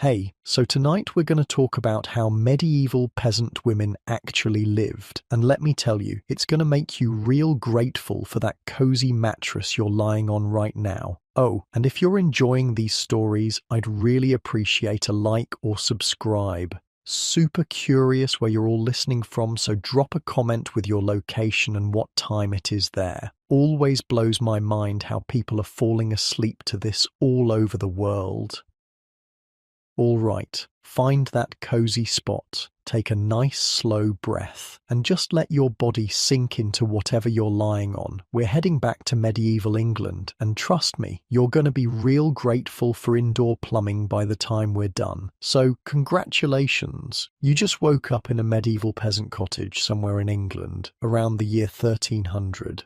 Hey, so tonight we're going to talk about how medieval peasant women actually lived. And let me tell you, it's going to make you real grateful for that cozy mattress you're lying on right now. Oh, and if you're enjoying these stories, I'd really appreciate a like or subscribe. Super curious where you're all listening from, so drop a comment with your location and what time it is there. Always blows my mind how people are falling asleep to this all over the world. All right, find that cozy spot, take a nice slow breath, and just let your body sink into whatever you're lying on. We're heading back to medieval England, and trust me, you're going to be real grateful for indoor plumbing by the time we're done. So, congratulations! You just woke up in a medieval peasant cottage somewhere in England, around the year 1300.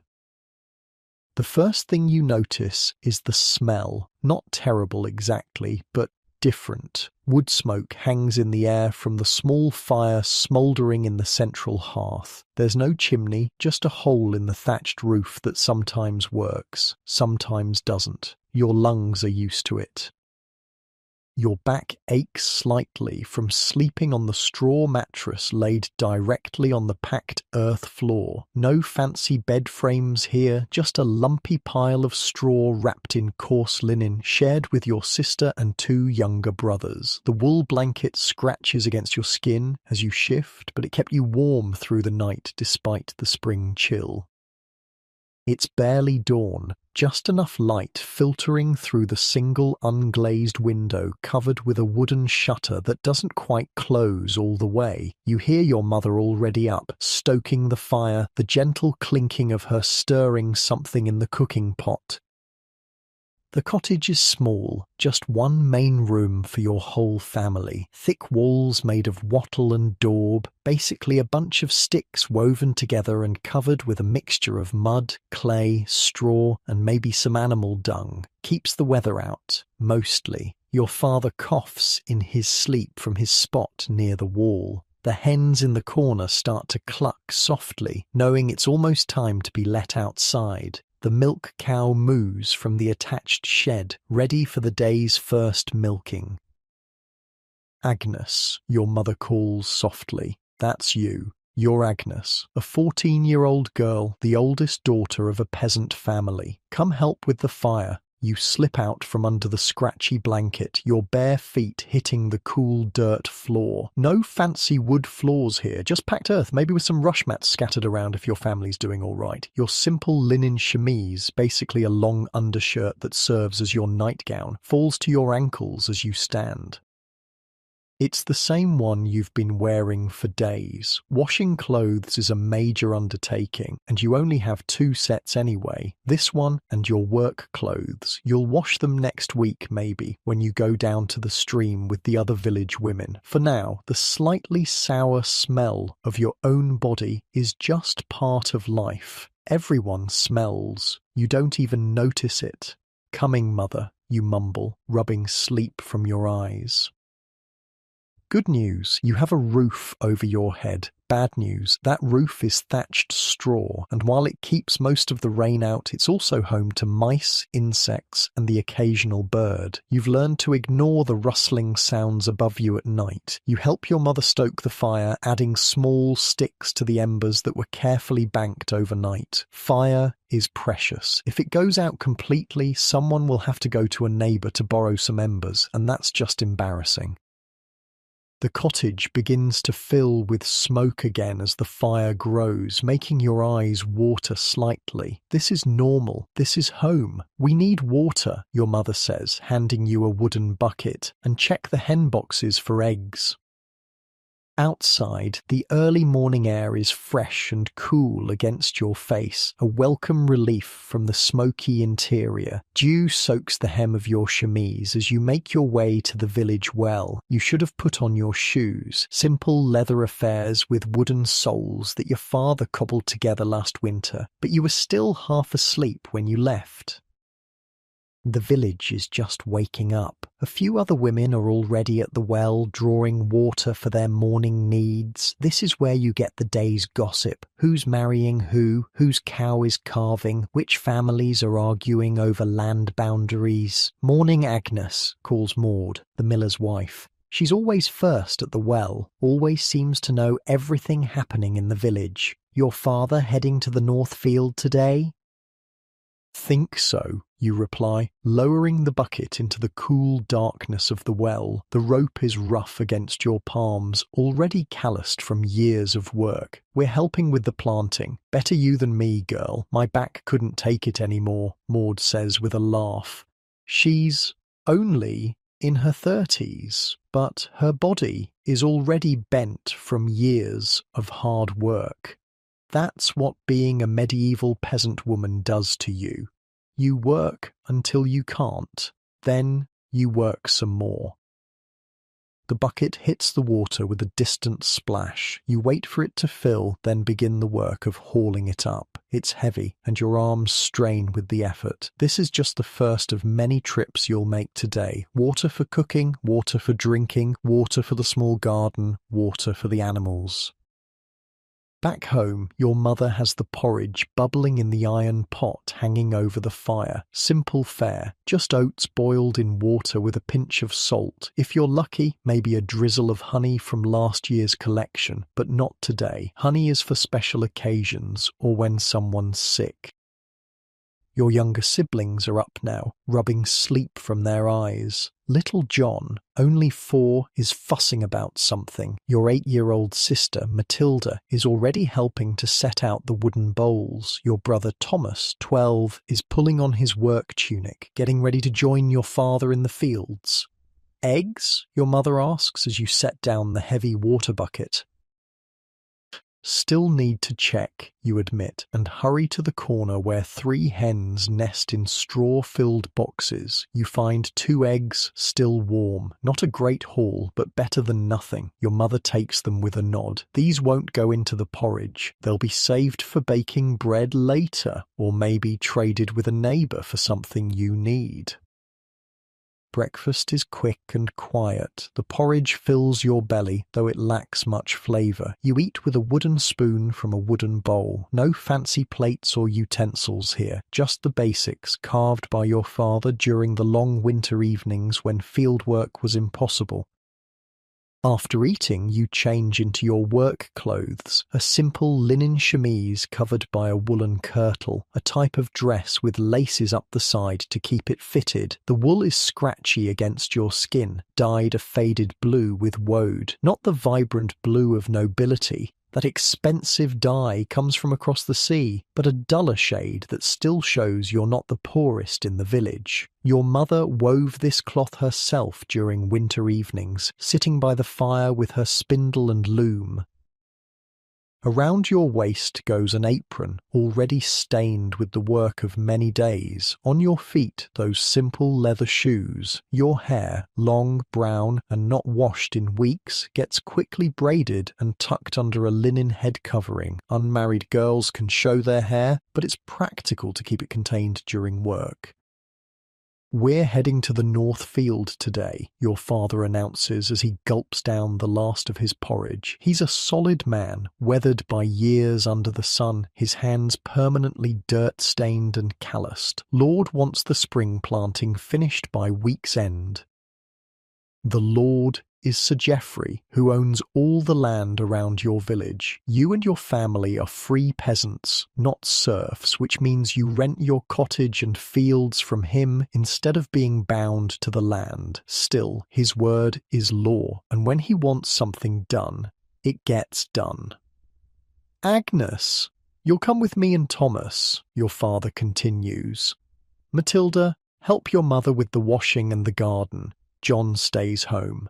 The first thing you notice is the smell. Not terrible exactly, but different. Wood smoke hangs in the air from the small fire smouldering in the central hearth. There's no chimney, just a hole in the thatched roof that sometimes works, sometimes doesn't. Your lungs are used to it. Your back aches slightly from sleeping on the straw mattress laid directly on the packed earth floor. No fancy bed frames here, just a lumpy pile of straw wrapped in coarse linen, shared with your sister and two younger brothers. The wool blanket scratches against your skin as you shift, but it kept you warm through the night despite the spring chill. It's barely dawn, just enough light filtering through the single unglazed window covered with a wooden shutter that doesn't quite close all the way. You hear your mother already up, stoking the fire, the gentle clinking of her stirring something in the cooking pot. The cottage is small, just one main room for your whole family. Thick walls made of wattle and daub, basically a bunch of sticks woven together and covered with a mixture of mud, clay, straw, and maybe some animal dung. Keeps the weather out, mostly. Your father coughs in his sleep from his spot near the wall. The hens in the corner start to cluck softly, knowing it's almost time to be let outside. The milk cow moos from the attached shed, ready for the day's first milking. Agnes, your mother calls softly. That's you. You're Agnes, a 14-year-old girl, the oldest daughter of a peasant family. Come help with the fire. You slip out from under the scratchy blanket, your bare feet hitting the cool dirt floor. No fancy wood floors here, just packed earth, maybe with some rush mats scattered around if your family's doing all right. Your simple linen chemise, basically a long undershirt that serves as your nightgown, falls to your ankles as you stand. It's the same one you've been wearing for days. Washing clothes is a major undertaking, and you only have two sets anyway. This one and your work clothes. You'll wash them next week, maybe, when you go down to the stream with the other village women. For now, the slightly sour smell of your own body is just part of life. Everyone smells. You don't even notice it. Coming, mother, you mumble, rubbing sleep from your eyes. Good news, you have a roof over your head. Bad news, that roof is thatched straw, and while it keeps most of the rain out, it's also home to mice, insects, and the occasional bird. You've learned to ignore the rustling sounds above you at night. You help your mother stoke the fire, adding small sticks to the embers that were carefully banked overnight. Fire is precious. If it goes out completely, someone will have to go to a neighbour to borrow some embers, and that's just embarrassing. The cottage begins to fill with smoke again as the fire grows, making your eyes water slightly. This is normal. This is home. We need water, your mother says, handing you a wooden bucket, and check the hen boxes for eggs. Outside, the early morning air is fresh and cool against your face, a welcome relief from the smoky interior. Dew soaks the hem of your chemise as you make your way to the village well. You should have put on your shoes, simple leather affairs with wooden soles that your father cobbled together last winter, but you were still half asleep when you left. The village is just waking up. A few other women are already at the well, drawing water for their morning needs. This is where you get the day's gossip. Who's marrying who? Whose cow is calving? Which families are arguing over land boundaries? "Morning, Agnes," calls Maud, the miller's wife. She's always first at the well, always seems to know everything happening in the village. "Your father heading to the North Field today?" "Think so," you reply, lowering the bucket into the cool darkness of the well. The rope is rough against your palms, already calloused from years of work. "We're helping with the planting. Better you than me, girl. My back couldn't take it anymore," Maud says with a laugh. She's only in her 30s, but her body is already bent from years of hard work. That's what being a medieval peasant woman does to you. You work until you can't, then you work some more. The bucket hits the water with a distant splash. You wait for it to fill, then begin the work of hauling it up. It's heavy, and your arms strain with the effort. This is just the first of many trips you'll make today. Water for cooking, water for drinking, water for the small garden, water for the animals. Back home, your mother has the porridge bubbling in the iron pot hanging over the fire. Simple fare, just oats boiled in water with a pinch of salt. If you're lucky, maybe a drizzle of honey from last year's collection, but not today. Honey is for special occasions or when someone's sick. Your younger siblings are up now, rubbing sleep from their eyes. Little John, only 4, is fussing about something. Your 8-year-old sister, Matilda, is already helping to set out the wooden bowls. Your brother Thomas, 12, is pulling on his work tunic, getting ready to join your father in the fields. "Eggs?" your mother asks as you set down the heavy water bucket. "Still need to check," you admit, and hurry to the corner where 3 hens nest in straw-filled boxes. You find 2 eggs, still warm. Not a great haul, but better than nothing. Your mother takes them with a nod. "These won't go into the porridge. They'll be saved for baking bread later, or maybe traded with a neighbour for something you need." Breakfast is quick and quiet. The porridge fills your belly, though it lacks much flavour. You eat with a wooden spoon from a wooden bowl. No fancy plates or utensils here, just the basics carved by your father during the long winter evenings when fieldwork was impossible. After eating, you change into your work clothes, a simple linen chemise covered by a woolen kirtle, a type of dress with laces up the side to keep it fitted. The wool is scratchy against your skin, dyed a faded blue with woad, not the vibrant blue of nobility. That expensive dye comes from across the sea, but a duller shade that still shows you're not the poorest in the village. Your mother wove this cloth herself during winter evenings, sitting by the fire with her spindle and loom. Around your waist goes an apron, already stained with the work of many days. On your feet, those simple leather shoes. Your hair, long, brown, and not washed in weeks, gets quickly braided and tucked under a linen head covering. Unmarried girls can show their hair, but it's practical to keep it contained during work. "We're heading to the North Field today," your father announces as he gulps down the last of his porridge. He's a solid man, weathered by years under the sun, his hands permanently dirt-stained and calloused. Lord wants the spring planting finished by week's end. The Lord is Sir Geoffrey, who owns all the land around your village. You and your family are free peasants, not serfs, which means you rent your cottage and fields from him instead of being bound to the land. Still, his word is law, and when he wants something done, it gets done. "Agnes, you'll come with me and Thomas," your father continues. "Matilda, help your mother with the washing and the garden. John stays home."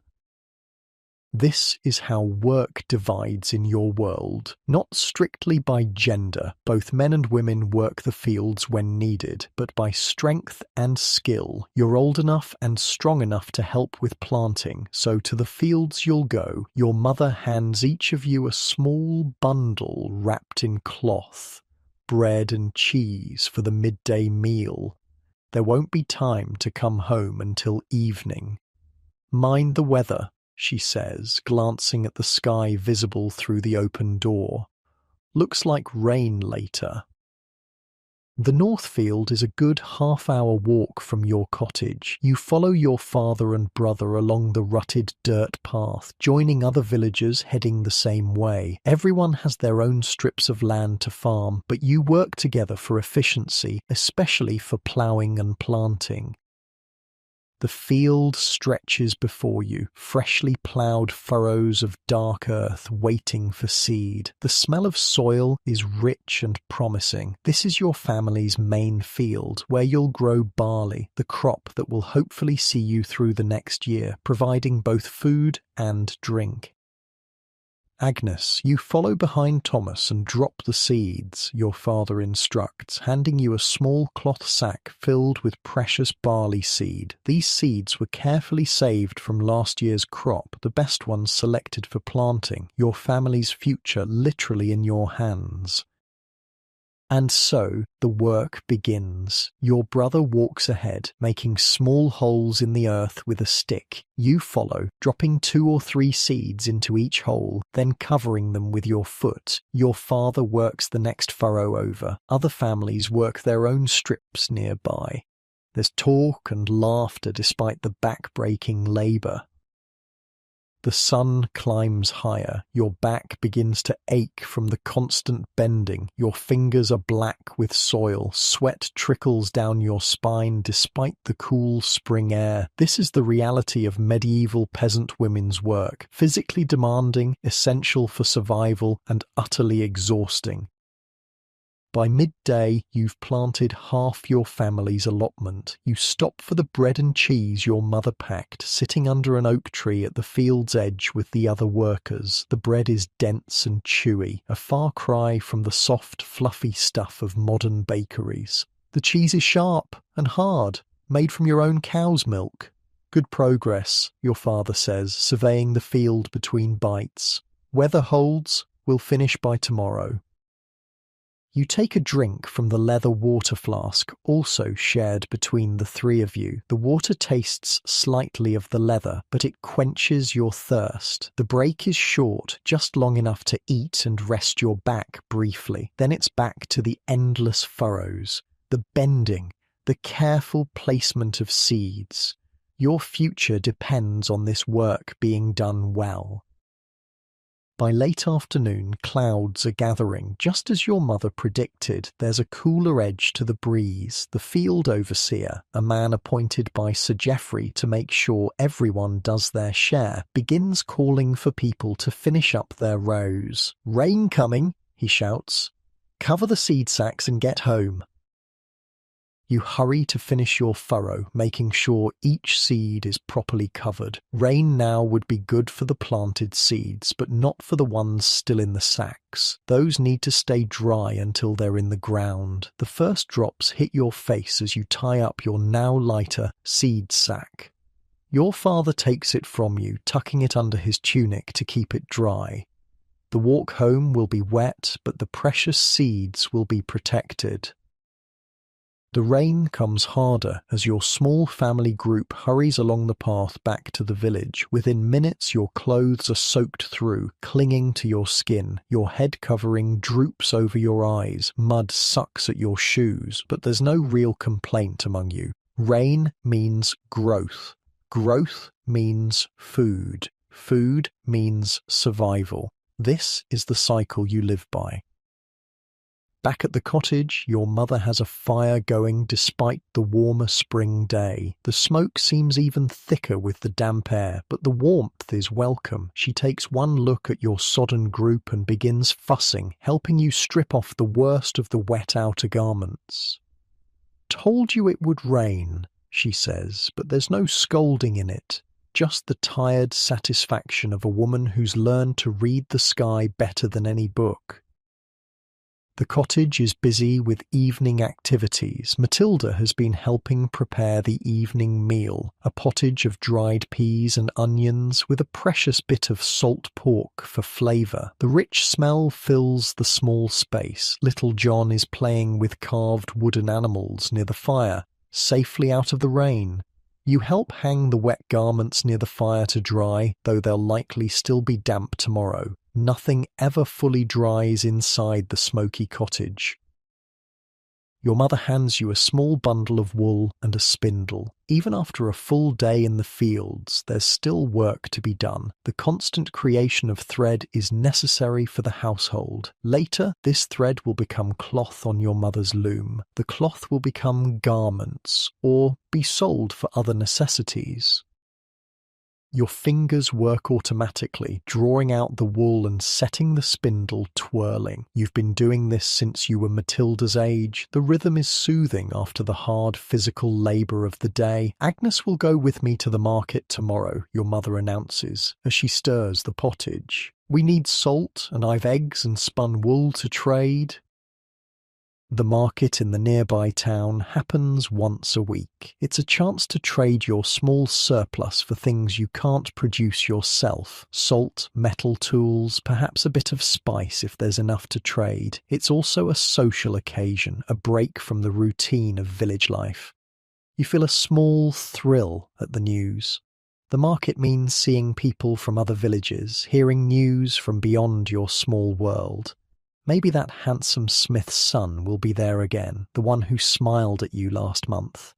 This is how work divides in your world, not strictly by gender. Both men and women work the fields when needed, but by strength and skill. You're old enough and strong enough to help with planting, so to the fields you'll go. Your mother hands each of you a small bundle wrapped in cloth, bread and cheese for the midday meal. There won't be time to come home until evening. Mind the weather, she says, glancing at the sky visible through the open door. Looks like rain later. The North Field is a good half-hour walk from your cottage. You follow your father and brother along the rutted dirt path, joining other villagers heading the same way. Everyone has their own strips of land to farm, but you work together for efficiency, especially for ploughing and planting. The field stretches before you, freshly ploughed furrows of dark earth waiting for seed. The smell of soil is rich and promising. This is your family's main field, where you'll grow barley, the crop that will hopefully see you through the next year, providing both food and drink. Agnes, you follow behind Thomas and drop the seeds, your father instructs, handing you a small cloth sack filled with precious barley seed. These seeds were carefully saved from last year's crop, the best ones selected for planting, your family's future literally in your hands. And so the work begins. Your brother walks ahead, making small holes in the earth with a stick. You follow, dropping 2 or 3 seeds into each hole, then covering them with your foot. Your father works the next furrow over. Other families work their own strips nearby. There's talk and laughter despite the back-breaking labour. The sun climbs higher, your back begins to ache from the constant bending, your fingers are black with soil, sweat trickles down your spine despite the cool spring air. This is the reality of medieval peasant women's work, physically demanding, essential for survival, and utterly exhausting. By midday, you've planted half your family's allotment. You stop for the bread and cheese your mother packed, sitting under an oak tree at the field's edge with the other workers. The bread is dense and chewy, a far cry from the soft, fluffy stuff of modern bakeries. The cheese is sharp and hard, made from your own cow's milk. Good progress, your father says, surveying the field between bites. Weather holds, we'll finish by tomorrow. You take a drink from the leather water flask, also shared between the 3 of you. The water tastes slightly of the leather, but it quenches your thirst. The break is short, just long enough to eat and rest your back briefly. Then it's back to the endless furrows, the bending, the careful placement of seeds. Your future depends on this work being done well. By late afternoon, clouds are gathering. Just as your mother predicted, there's a cooler edge to the breeze. The field overseer, a man appointed by Sir Geoffrey to make sure everyone does their share, begins calling for people to finish up their rows. "Rain coming," he shouts. "Cover the seed sacks and get home." You hurry to finish your furrow, making sure each seed is properly covered. Rain now would be good for the planted seeds, but not for the ones still in the sacks. Those need to stay dry until they're in the ground. The first drops hit your face as you tie up your now lighter seed sack. Your father takes it from you, tucking it under his tunic to keep it dry. The walk home will be wet, but the precious seeds will be protected. The rain comes harder as your small family group hurries along the path back to the village. Within minutes, your clothes are soaked through, clinging to your skin. Your head covering droops over your eyes. Mud sucks at your shoes, but there's no real complaint among you. Rain means growth. Growth means food. Food means survival. This is the cycle you live by. Back at the cottage, your mother has a fire going despite the warmer spring day. The smoke seems even thicker with the damp air, but the warmth is welcome. She takes one look at your sodden group and begins fussing, helping you strip off the worst of the wet outer garments. "Told you it would rain," she says, but there's no scolding in it. Just the tired satisfaction of a woman who's learned to read the sky better than any book. The cottage is busy with evening activities. Matilda has been helping prepare the evening meal, a pottage of dried peas and onions with a precious bit of salt pork for flavour. The rich smell fills the small space. Little John is playing with carved wooden animals near the fire. safely out of the rain. You help hang the wet garments near the fire to dry, though they'll likely still be damp tomorrow. Nothing ever fully dries inside the smoky cottage. Your mother hands you a small bundle of wool and a spindle. Even after a full day in the fields, there's still work to be done. The constant creation of thread is necessary for the household. Later, this thread will become cloth on your mother's loom. The cloth will become garments, or be sold for other necessities. Your fingers work automatically, drawing out the wool and setting the spindle twirling. You've been doing this since you were Matilda's age. The rhythm is soothing after the hard physical labour of the day. Agnes will go with me to the market tomorrow, your mother announces, as she stirs the pottage. We need salt, and I've eggs and spun wool to trade. The market in the nearby town happens once a week. It's a chance to trade your small surplus for things you can't produce yourself. Salt, metal tools, perhaps a bit of spice if there's enough to trade. It's also a social occasion, a break from the routine of village life. You feel a small thrill at the news. The market means seeing people from other villages, hearing news from beyond your small world. Maybe that handsome smith's son will be there again, the one who smiled at you last month.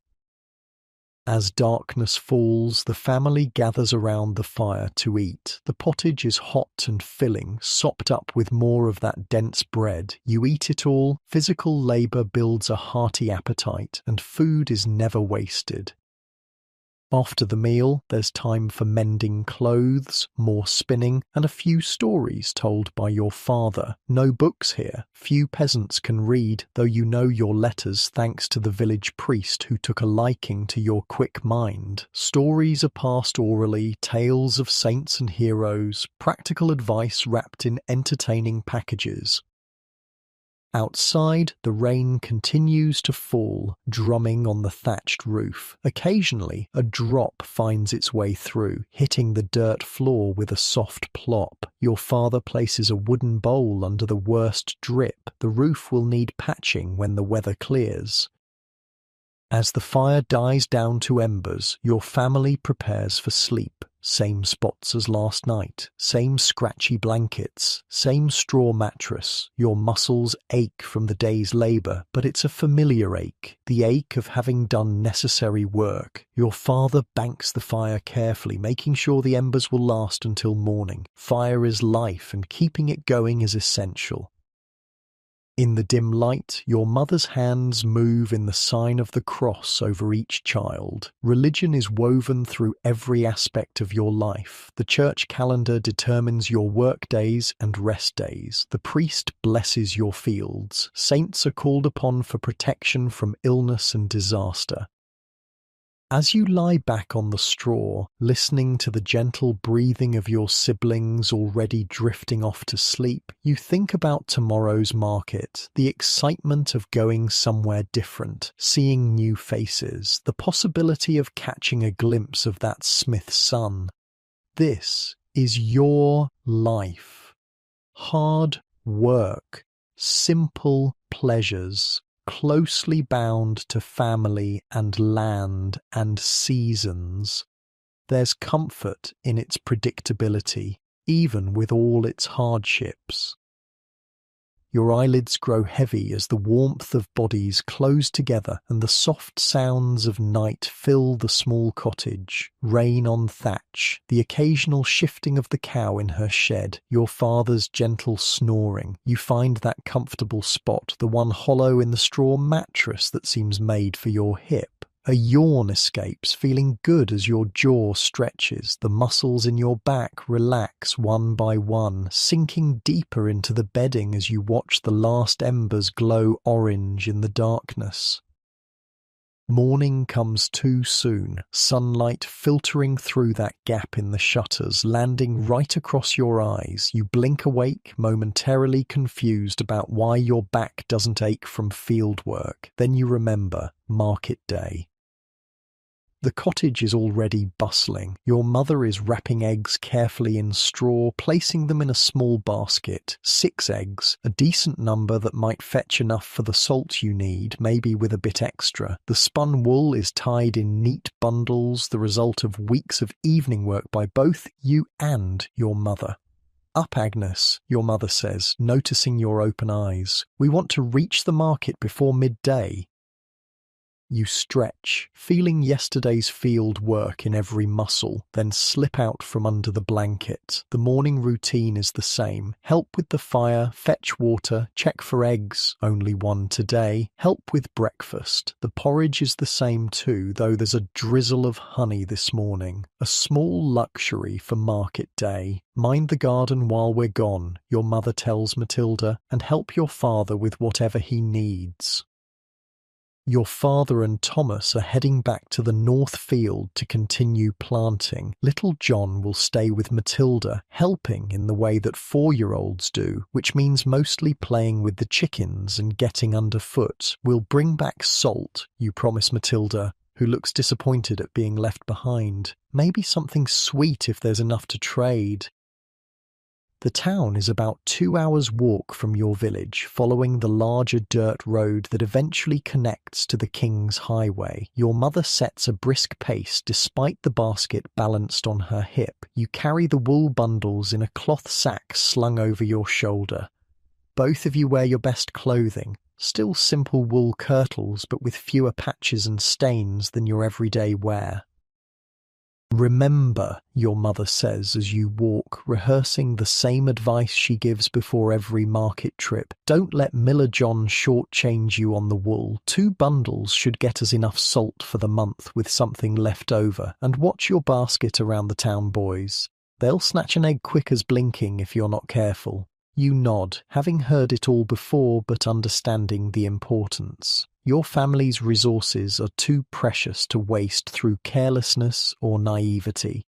As darkness falls, the family gathers around the fire to eat. The pottage is hot and filling, sopped up with more of that dense bread. You eat it all. Physical labour builds a hearty appetite, and food is never wasted. After the meal, there's time for mending clothes, more spinning, and a few stories told by your father. No books here. Few peasants can read, though you know your letters thanks to the village priest who took a liking to your quick mind. Stories are passed orally, tales of saints and heroes, practical advice wrapped in entertaining packages. Outside, the rain continues to fall, drumming on the thatched roof. Occasionally, a drop finds its way through, hitting the dirt floor with a soft plop. Your father places a wooden bowl under the worst drip. The roof will need patching when the weather clears. As the fire dies down to embers, your family prepares for sleep. Same spots as last night, same scratchy blankets, same straw mattress. Your muscles ache from the day's labour, but it's a familiar ache, the ache of having done necessary work. Your father banks the fire carefully, making sure the embers will last until morning. Fire is life, and keeping it going is essential. In the dim light, your mother's hands move in the sign of the cross over each child. Religion is woven through every aspect of your life. The church calendar determines your work days and rest days. The priest blesses your fields. Saints are called upon for protection from illness and disaster. As you lie back on the straw, listening to the gentle breathing of your siblings already drifting off to sleep, you think about tomorrow's market, the excitement of going somewhere different, seeing new faces, the possibility of catching a glimpse of that smith's son. This is your life. Hard work, simple pleasures, closely bound to family and land and seasons. There's comfort in its predictability, even with all its hardships. Your eyelids grow heavy as the warmth of bodies close together and the soft sounds of night fill the small cottage. Rain on thatch, the occasional shifting of the cow in her shed, your father's gentle snoring. You find that comfortable spot, the one hollow in the straw mattress that seems made for your hip. A yawn escapes, feeling good as your jaw stretches. The muscles in your back relax one by one, sinking deeper into the bedding as you watch the last embers glow orange in the darkness. Morning comes too soon, sunlight filtering through that gap in the shutters, landing right across your eyes. You blink awake, momentarily confused about why your back doesn't ache from field work. Then you remember, market day. The cottage is already bustling. Your mother is wrapping eggs carefully in straw, placing them in a small basket. 6 eggs, a decent number that might fetch enough for the salt you need, maybe with a bit extra. The spun wool is tied in neat bundles, the result of weeks of evening work by both you and your mother. "Up, Agnes," your mother says, noticing your open eyes. "We want to reach the market before midday." You stretch, feeling yesterday's field work in every muscle, then slip out from under the blanket. The morning routine is the same. Help with the fire, fetch water, check for eggs, only one today. Help with breakfast. The porridge is the same too, though there's a drizzle of honey this morning. A small luxury for market day. "Mind the garden while we're gone," your mother tells Matilda, "and help your father with whatever he needs." Your father and Thomas are heading back to the north field to continue planting. Little John will stay with Matilda, helping in the way that 4-year-olds do, which means mostly playing with the chickens and getting underfoot. "We'll bring back salt," you promise Matilda, who looks disappointed at being left behind. "Maybe something sweet if there's enough to trade." The town is about 2 hours' walk from your village, following the larger dirt road that eventually connects to the King's Highway. Your mother sets a brisk pace despite the basket balanced on her hip. You carry the wool bundles in a cloth sack slung over your shoulder. Both of you wear your best clothing, still simple wool kirtles but with fewer patches and stains than your everyday wear. "Remember," your mother says as you walk, rehearsing the same advice she gives before every market trip. "Don't let Miller John shortchange you on the wool. 2 bundles should get us enough salt for the month with something left over. And watch your basket around the town, boys. They'll snatch an egg quick as blinking if you're not careful." You nod, having heard it all before but understanding the importance. Your family's resources are too precious to waste through carelessness or naivety.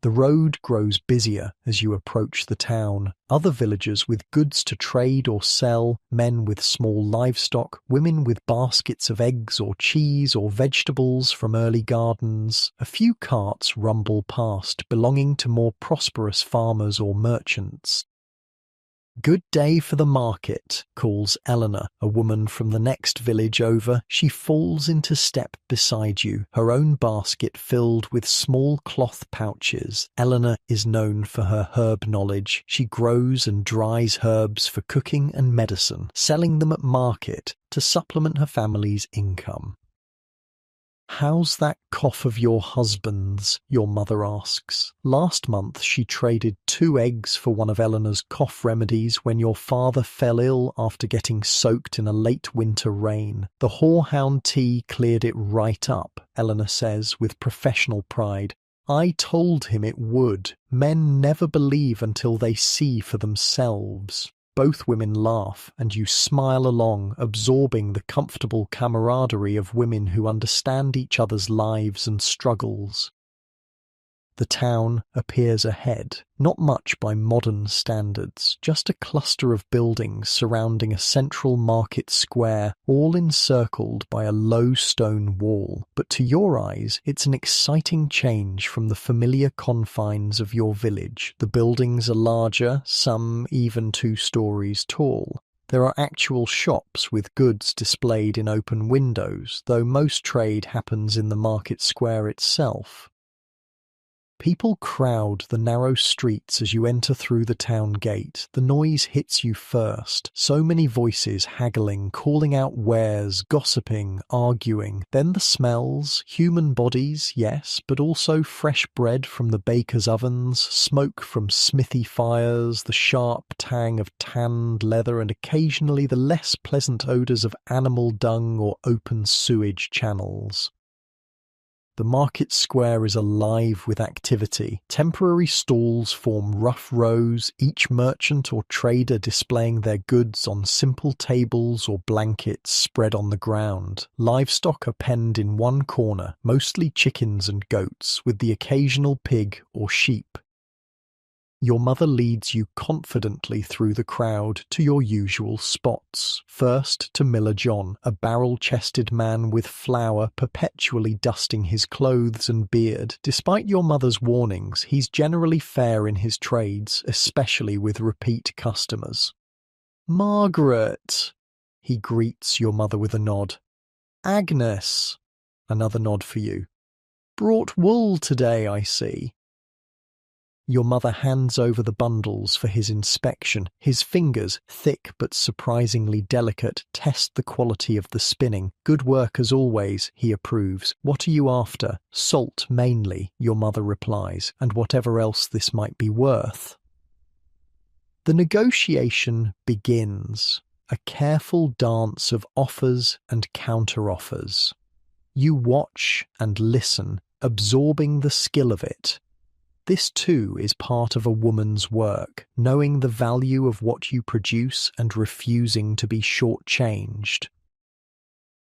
The road grows busier as you approach the town. Other villagers with goods to trade or sell, men with small livestock, women with baskets of eggs or cheese or vegetables from early gardens. A few carts rumble past, belonging to more prosperous farmers or merchants. "Good day for the market," calls Eleanor, a woman from the next village over. She falls into step beside you, her own basket filled with small cloth pouches. Eleanor is known for her herb knowledge. She grows and dries herbs for cooking and medicine, selling them at market to supplement her family's income. "How's that cough of your husband's?" your mother asks. Last month she traded 2 eggs for one of Eleanor's cough remedies when your father fell ill after getting soaked in a late winter rain. "The horehound tea cleared it right up," Eleanor says with professional pride. "I told him it would. Men never believe until they see for themselves." Both women laugh, and you smile along, absorbing the comfortable camaraderie of women who understand each other's lives and struggles. The town appears ahead, not much by modern standards, just a cluster of buildings surrounding a central market square, all encircled by a low stone wall. But to your eyes, it's an exciting change from the familiar confines of your village. The buildings are larger, some even 2 stories tall. There are actual shops with goods displayed in open windows, though most trade happens in the market square itself. People crowd the narrow streets as you enter through the town gate. The noise hits you first. So many voices haggling, calling out wares, gossiping, arguing. Then the smells, human bodies, yes, but also fresh bread from the baker's ovens, smoke from smithy fires, the sharp tang of tanned leather, and occasionally the less pleasant odours of animal dung or open sewage channels. The market square is alive with activity. Temporary stalls form rough rows, each merchant or trader displaying their goods on simple tables or blankets spread on the ground. Livestock are penned in one corner, mostly chickens and goats, with the occasional pig or sheep. Your mother leads you confidently through the crowd to your usual spots. First to Miller John, a barrel-chested man with flour perpetually dusting his clothes and beard. Despite your mother's warnings, he's generally fair in his trades, especially with repeat customers. "Margaret," he greets your mother with a nod. "Agnes," another nod for you. "Brought wool today, I see." Your mother hands over the bundles for his inspection. His fingers, thick but surprisingly delicate, test the quality of the spinning. "Good work as always," he approves. "What are you after?" "Salt, mainly," your mother replies, "and whatever else this might be worth." The negotiation begins, a careful dance of offers and counter-offers. You watch and listen, absorbing the skill of it. This too is part of a woman's work, knowing the value of what you produce and refusing to be shortchanged.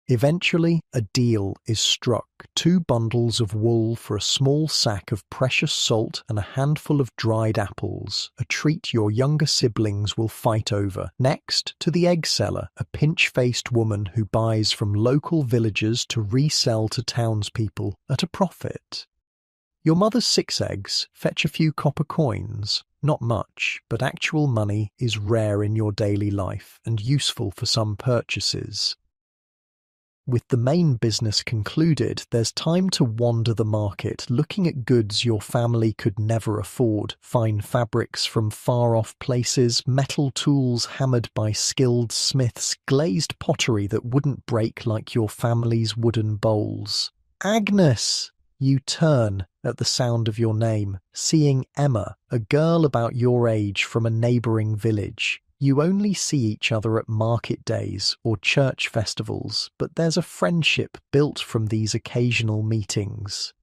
Eventually, a deal is struck. 2 bundles of wool for a small sack of precious salt and a handful of dried apples, a treat your younger siblings will fight over. Next, to the egg seller, a pinch-faced woman who buys from local villagers to resell to townspeople at a profit. Your mother's 6 eggs fetch a few copper coins. Not much, but actual money is rare in your daily life and useful for some purchases. With the main business concluded, there's time to wander the market, looking at goods your family could never afford, fine fabrics from far-off places, metal tools hammered by skilled smiths, glazed pottery that wouldn't break like your family's wooden bowls. "Agnes!" You turn at the sound of your name, seeing Emma, a girl about your age from a neighbouring village. You only see each other at market days or church festivals, but there's a friendship built from these occasional meetings.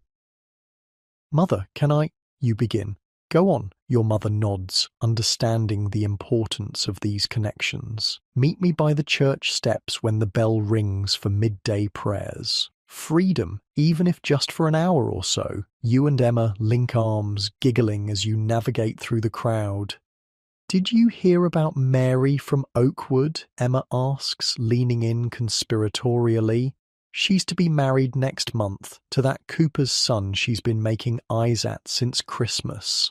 "Mother, can I—" you begin. "Go on," your mother nods, understanding the importance of these connections. "Meet me by the church steps when the bell rings for midday prayers." Freedom, even if just for an hour or so. You and Emma link arms, giggling as you navigate through the crowd. "Did you hear about Mary from Oakwood?" Emma asks, leaning in conspiratorially. "She's to be married next month to that Cooper's son she's been making eyes at since Christmas."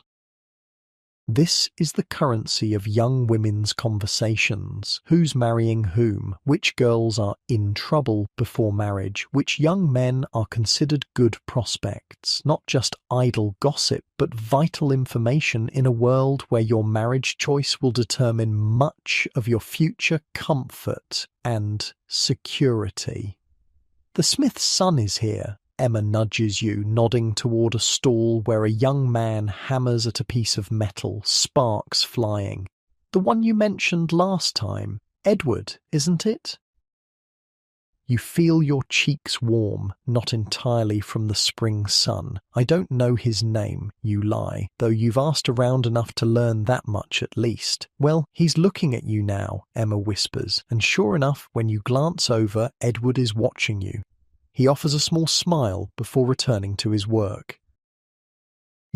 This is the currency of young women's conversations. Who's marrying whom? Which girls are in trouble before marriage? Which young men are considered good prospects? Not just idle gossip, but vital information in a world where your marriage choice will determine much of your future comfort and security. "The Smith's son is here." Emma nudges you, nodding toward a stall where a young man hammers at a piece of metal, sparks flying. "The one you mentioned last time. Edward, isn't it?" You feel your cheeks warm, not entirely from the spring sun. "I don't know his name," you lie, though you've asked around enough to learn that much at least. "Well, he's looking at you now," Emma whispers, and sure enough, when you glance over, Edward is watching you. He offers a small smile before returning to his work.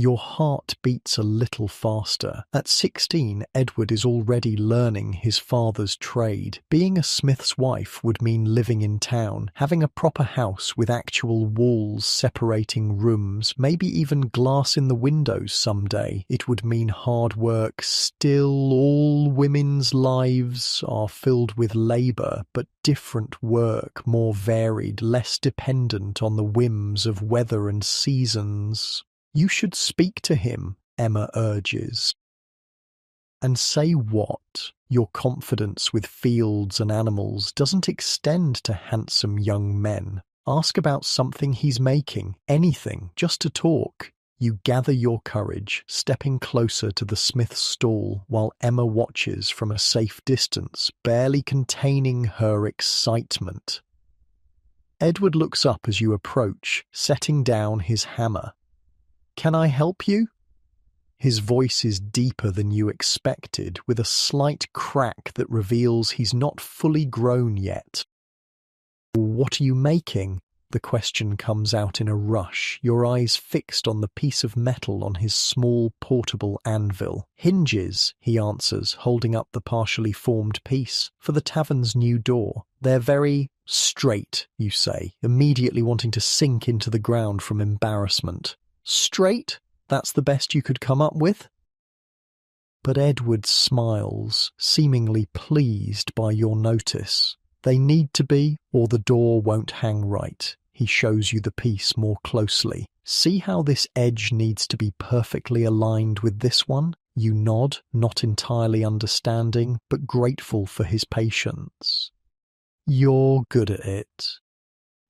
Your heart beats a little faster. At 16, Edward is already learning his father's trade. Being a smith's wife would mean living in town, having a proper house with actual walls separating rooms, maybe even glass in the windows someday. It would mean hard work. Still, all women's lives are filled with labour, but different work, more varied, less dependent on the whims of weather and seasons. "You should speak to him," Emma urges. "And say what? Your confidence with fields and animals doesn't extend to handsome young men. Ask about something he's making, anything, just to talk." You gather your courage, stepping closer to the smith's stall while Emma watches from a safe distance, barely containing her excitement. Edward looks up as you approach, setting down his hammer. "Can I help you?" His voice is deeper than you expected, with a slight crack that reveals he's not fully grown yet. "What are you making?" The question comes out in a rush, your eyes fixed on the piece of metal on his small portable anvil. "Hinges," he answers, holding up the partially formed piece, "for the tavern's new door. They're very straight," you say, immediately wanting to sink into the ground from embarrassment. "Straight? That's the best you could come up with?" But Edward smiles, seemingly pleased by your notice. "They need to be, or the door won't hang right." He shows you the piece more closely. "See how this edge needs to be perfectly aligned with this one?" You nod, not entirely understanding, but grateful for his patience. "You're good at it."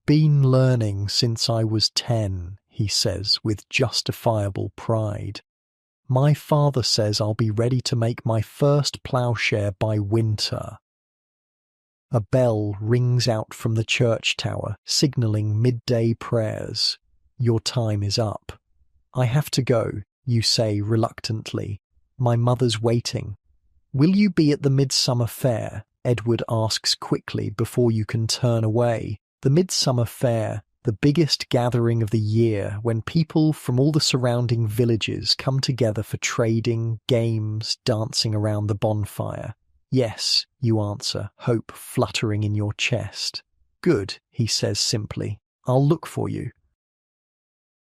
"Been learning since I was 10, he says with justifiable pride. "My father says I'll be ready to make my first ploughshare by winter." A bell rings out from the church tower, signalling midday prayers. Your time is up. "I have to go," you say reluctantly. "My mother's waiting." "Will you be at the Midsummer Fair?" Edward asks quickly before you can turn away. The Midsummer Fair, the biggest gathering of the year when people from all the surrounding villages come together for trading, games, dancing around the bonfire. "Yes," you answer, hope fluttering in your chest. "Good," he says simply. "I'll look for you."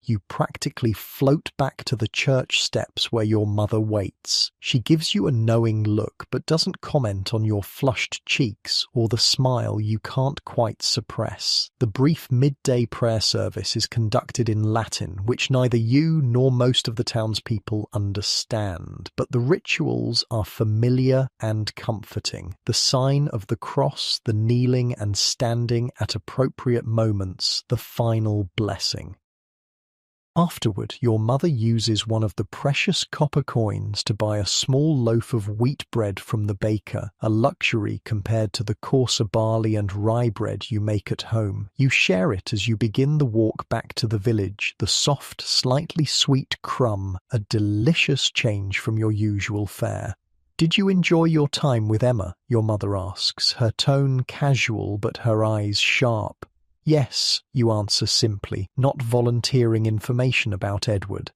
You practically float back to the church steps where your mother waits. She gives you a knowing look, but doesn't comment on your flushed cheeks or the smile you can't quite suppress. The brief midday prayer service is conducted in Latin, which neither you nor most of the townspeople understand, but the rituals are familiar and comforting. The sign of the cross, the kneeling and standing at appropriate moments, the final blessing. Afterward, your mother uses one of the precious copper coins to buy a small loaf of wheat bread from the baker, a luxury compared to the coarser barley and rye bread you make at home. You share it as you begin the walk back to the village, the soft, slightly sweet crumb, a delicious change from your usual fare. "Did you enjoy your time with Emma?" your mother asks, her tone casual but her eyes sharp. "Yes," you answer simply, not volunteering information about Edward.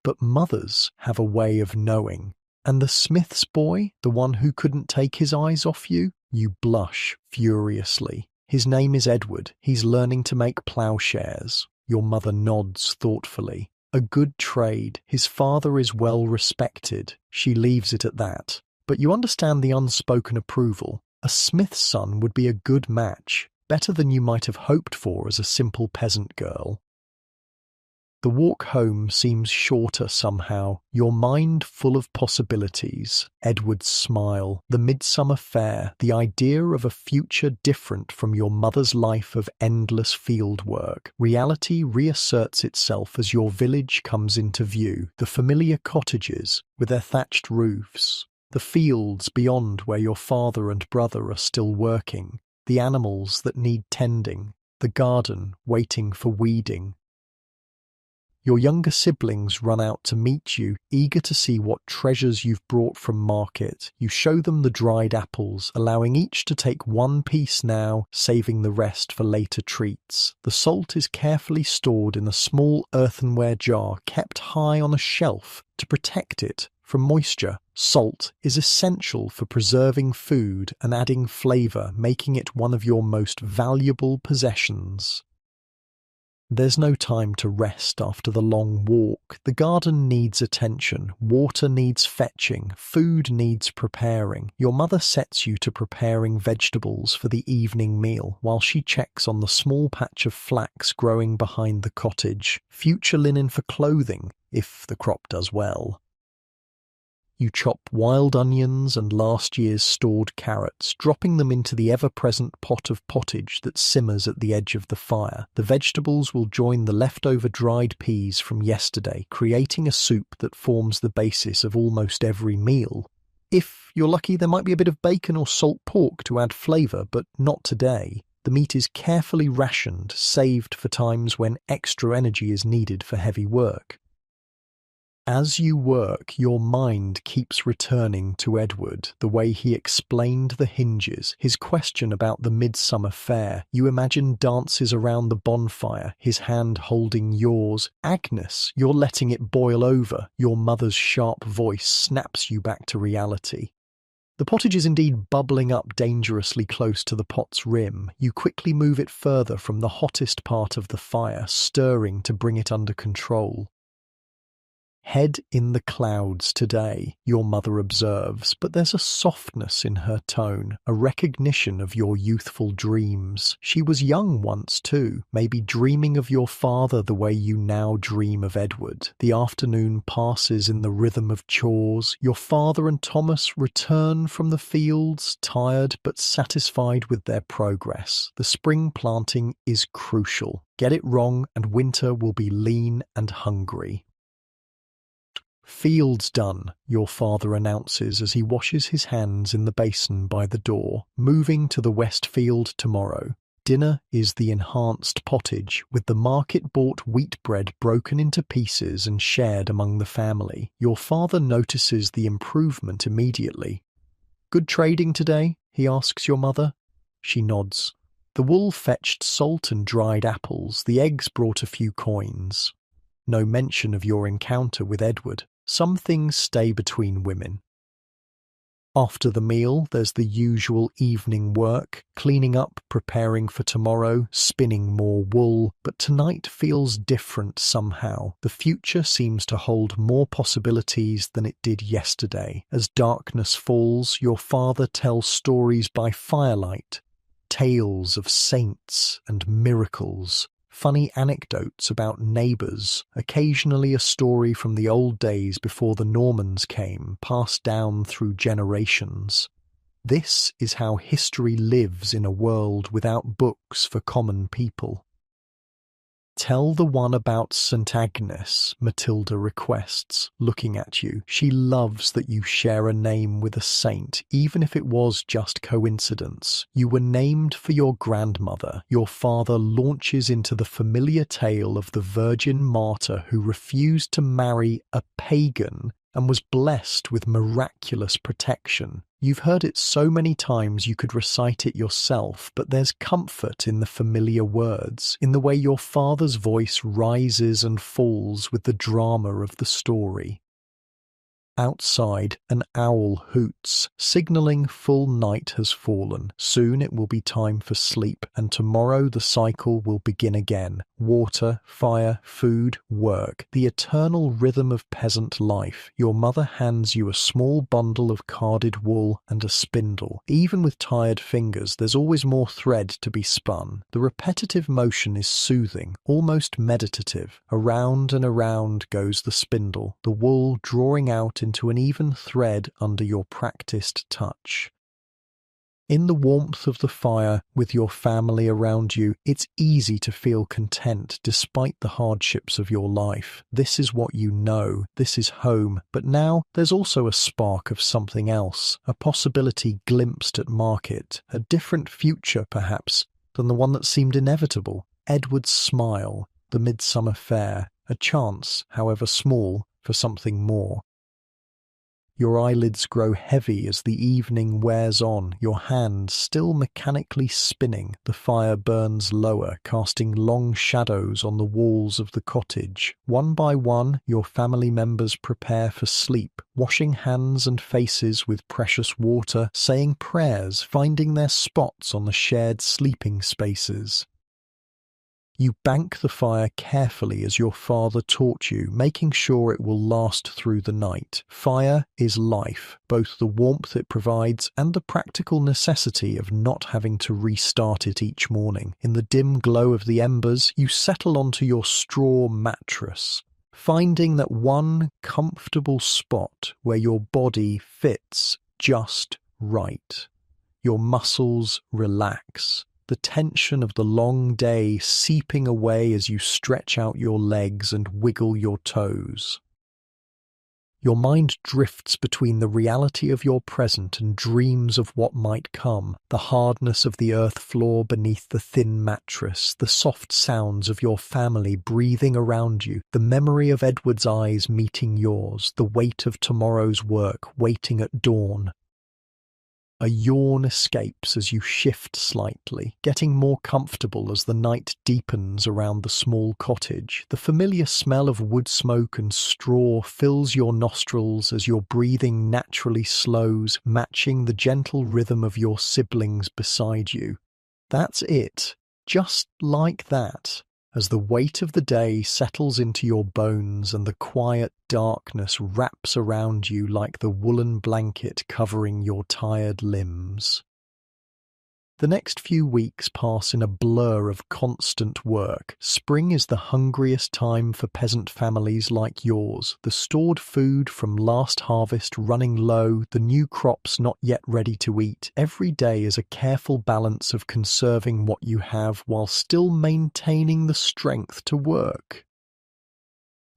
But mothers have a way of knowing. "And the Smith's boy, the one who couldn't take his eyes off you?" You blush furiously. "His name is Edward. He's learning to make ploughshares." Your mother nods thoughtfully. "A good trade. His father is well respected." She leaves it at that. But you understand the unspoken approval. A Smith's son would be a good match. Better than you might have hoped for as a simple peasant girl. The walk home seems shorter somehow, your mind full of possibilities. Edward's smile, the midsummer fair, the idea of a future different from your mother's life of endless field work. Reality reasserts itself as your village comes into view, the familiar cottages with their thatched roofs, the fields beyond where your father and brother are still working, the animals that need tending, the garden waiting for weeding. Your younger siblings run out to meet you, eager to see what treasures you've brought from market. You show them the dried apples, allowing each to take one piece now, saving the rest for later treats. The salt is carefully stored in a small earthenware jar kept high on a shelf to protect it from moisture. Salt is essential for preserving food and adding flavor, making it one of your most valuable possessions. There's no time to rest after the long walk. The garden needs attention, water needs fetching, food needs preparing. Your mother sets you to preparing vegetables for the evening meal, while she checks on the small patch of flax growing behind the cottage. Future linen for clothing, if the crop does well. You chop wild onions and last year's stored carrots, dropping them into the ever-present pot of pottage that simmers at the edge of the fire. The vegetables will join the leftover dried peas from yesterday, creating a soup that forms the basis of almost every meal. If you're lucky, there might be a bit of bacon or salt pork to add flavour, but not today. The meat is carefully rationed, saved for times when extra energy is needed for heavy work. As you work, your mind keeps returning to Edward, the way he explained the hinges, his question about the midsummer fair. You imagine dances around the bonfire, his hand holding yours. Agnes, you're letting it boil over. Your mother's sharp voice snaps you back to reality. The pottage is indeed bubbling up dangerously close to the pot's rim. You quickly move it further from the hottest part of the fire, stirring to bring it under control. Head in the clouds today, your mother observes, but there's a softness in her tone, a recognition of your youthful dreams. She was young once too, maybe dreaming of your father the way you now dream of Edward. The afternoon passes in the rhythm of chores. Your father and Thomas return from the fields, tired but satisfied with their progress. The spring planting is crucial. Get it wrong and winter will be lean and hungry. "Field's done," your father announces as he washes his hands in the basin by the door. "Moving to the west field tomorrow. Dinner is the enhanced pottage, with the market-bought wheat bread broken into pieces and shared among the family." Your father notices the improvement immediately. "Good trading today?" he asks your mother. She nods. The wool fetched salt and dried apples. The eggs brought a few coins. No mention of your encounter with Edward. Some things stay between women. After the meal, there's the usual evening work, cleaning up, preparing for tomorrow, spinning more wool. But tonight feels different somehow. The future seems to hold more possibilities than it did yesterday. As darkness falls, your father tells stories by firelight, tales of saints and miracles. Funny anecdotes about neighbours, occasionally a story from the old days before the Normans came, passed down through generations. This is how history lives in a world without books for common people. "Tell the one about St. Agnes," Matilda requests, looking at you. She loves that you share a name with a saint, even if it was just coincidence. You were named for your grandmother. Your father launches into the familiar tale of the virgin martyr who refused to marry a pagan and was blessed with miraculous protection. You've heard it so many times you could recite it yourself, but there's comfort in the familiar words, in the way your father's voice rises and falls with the drama of the story. Outside, an owl hoots, signalling full night has fallen. Soon it will be time for sleep, and tomorrow the cycle will begin again. Water, fire, food, work, the eternal rhythm of peasant life. Your mother hands you a small bundle of carded wool and a spindle. Even with tired fingers, there's always more thread to be spun. The repetitive motion is soothing, almost meditative. Around and around goes the spindle, the wool drawing out into an even thread under your practiced touch. In the warmth of the fire, with your family around you, it's easy to feel content despite the hardships of your life. This is what you know, this is home, but now there's also a spark of something else, a possibility glimpsed at market, a different future perhaps than the one that seemed inevitable. Edward's smile, the midsummer fair, a chance, however small, for something more. Your eyelids grow heavy as the evening wears on, your hand still mechanically spinning. The fire burns lower, casting long shadows on the walls of the cottage. One by one, your family members prepare for sleep, washing hands and faces with precious water, saying prayers, finding their spots on the shared sleeping spaces. You bank the fire carefully as your father taught you, making sure it will last through the night. Fire is life, both the warmth it provides and the practical necessity of not having to restart it each morning. In the dim glow of the embers, you settle onto your straw mattress, finding that one comfortable spot where your body fits just right. Your muscles relax, the tension of the long day seeping away as you stretch out your legs and wiggle your toes. Your mind drifts between the reality of your present and dreams of what might come, the hardness of the earth floor beneath the thin mattress, the soft sounds of your family breathing around you, the memory of Edward's eyes meeting yours, the weight of tomorrow's work waiting at dawn. A yawn escapes as you shift slightly, getting more comfortable as the night deepens around the small cottage. The familiar smell of wood smoke and straw fills your nostrils as your breathing naturally slows, matching the gentle rhythm of your siblings beside you. That's it, just like that. As the weight of the day settles into your bones and the quiet darkness wraps around you like the woolen blanket covering your tired limbs. The next few weeks pass in a blur of constant work. Spring is the hungriest time for peasant families like yours, the stored food from last harvest running low, the new crops not yet ready to eat. Every day is a careful balance of conserving what you have while still maintaining the strength to work.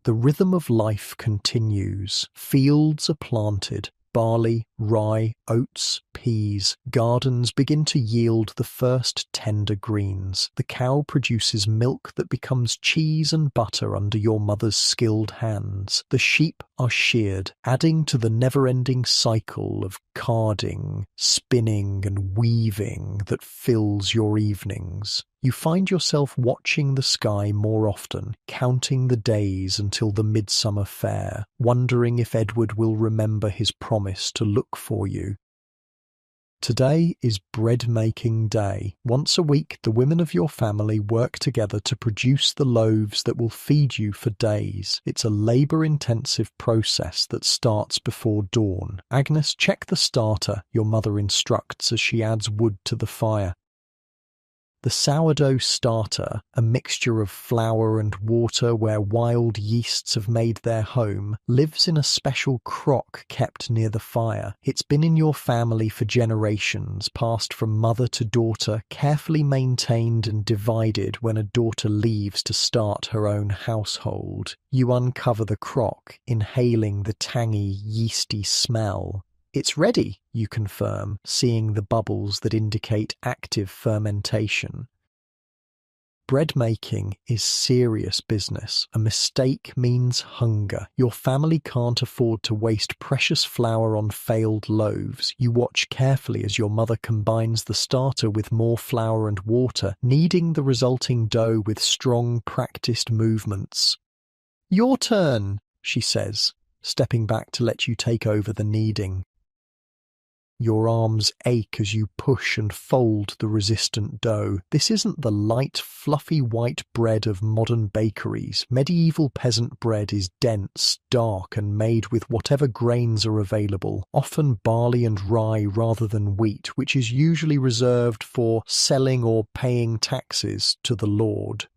The rhythm of life continues. Fields are planted. Barley, rye, oats, peas, gardens begin to yield the first tender greens. The cow produces milk that becomes cheese and butter under your mother's skilled hands. The sheep are sheared, adding to the never-ending cycle of carding, spinning and weaving that fills your evenings. You find yourself watching the sky more often, counting the days until the midsummer fair, wondering if Edward will remember his promise to look for you. Today is bread-making day. Once a week, the women of your family work together to produce the loaves that will feed you for days. It's a labor-intensive process that starts before dawn. Agnes, check the starter, your mother instructs as she adds wood to the fire. The sourdough starter, a mixture of flour and water where wild yeasts have made their home, lives in a special crock kept near the fire. It's been in your family for generations, passed from mother to daughter, carefully maintained and divided when a daughter leaves to start her own household. You uncover the crock, inhaling the tangy, yeasty smell. It's ready, you confirm, seeing the bubbles that indicate active fermentation. Bread making is serious business. A mistake means hunger. Your family can't afford to waste precious flour on failed loaves. You watch carefully as your mother combines the starter with more flour and water, kneading the resulting dough with strong, practiced movements. "Your turn," she says, stepping back to let you take over the kneading. Your arms ache as you push and fold the resistant dough. This isn't the light, fluffy white bread of modern bakeries. Medieval peasant bread is dense, dark, and made with whatever grains are available, often barley and rye rather than wheat, which is usually reserved for selling or paying taxes to the Lord.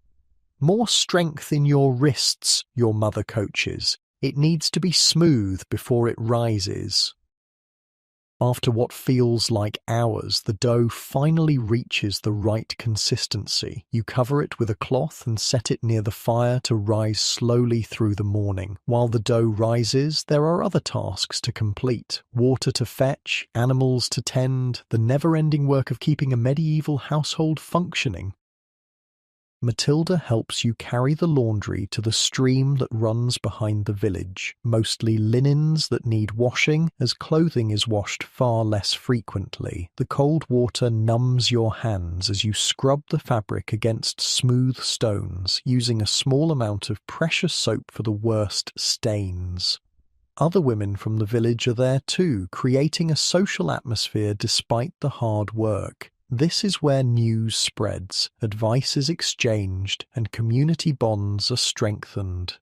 More strength in your wrists, your mother coaches. It needs to be smooth before it rises. After what feels like hours, the dough finally reaches the right consistency. You cover it with a cloth and set it near the fire to rise slowly through the morning. While the dough rises, there are other tasks to complete. Water to fetch, animals to tend, the never-ending work of keeping a medieval household functioning. Matilda helps you carry the laundry to the stream that runs behind the village, mostly linens that need washing, as clothing is washed far less frequently. The cold water numbs your hands as you scrub the fabric against smooth stones, using a small amount of precious soap for the worst stains. Other women from the village are there too, creating a social atmosphere despite the hard work. This is where news spreads, advice is exchanged, and community bonds are strengthened.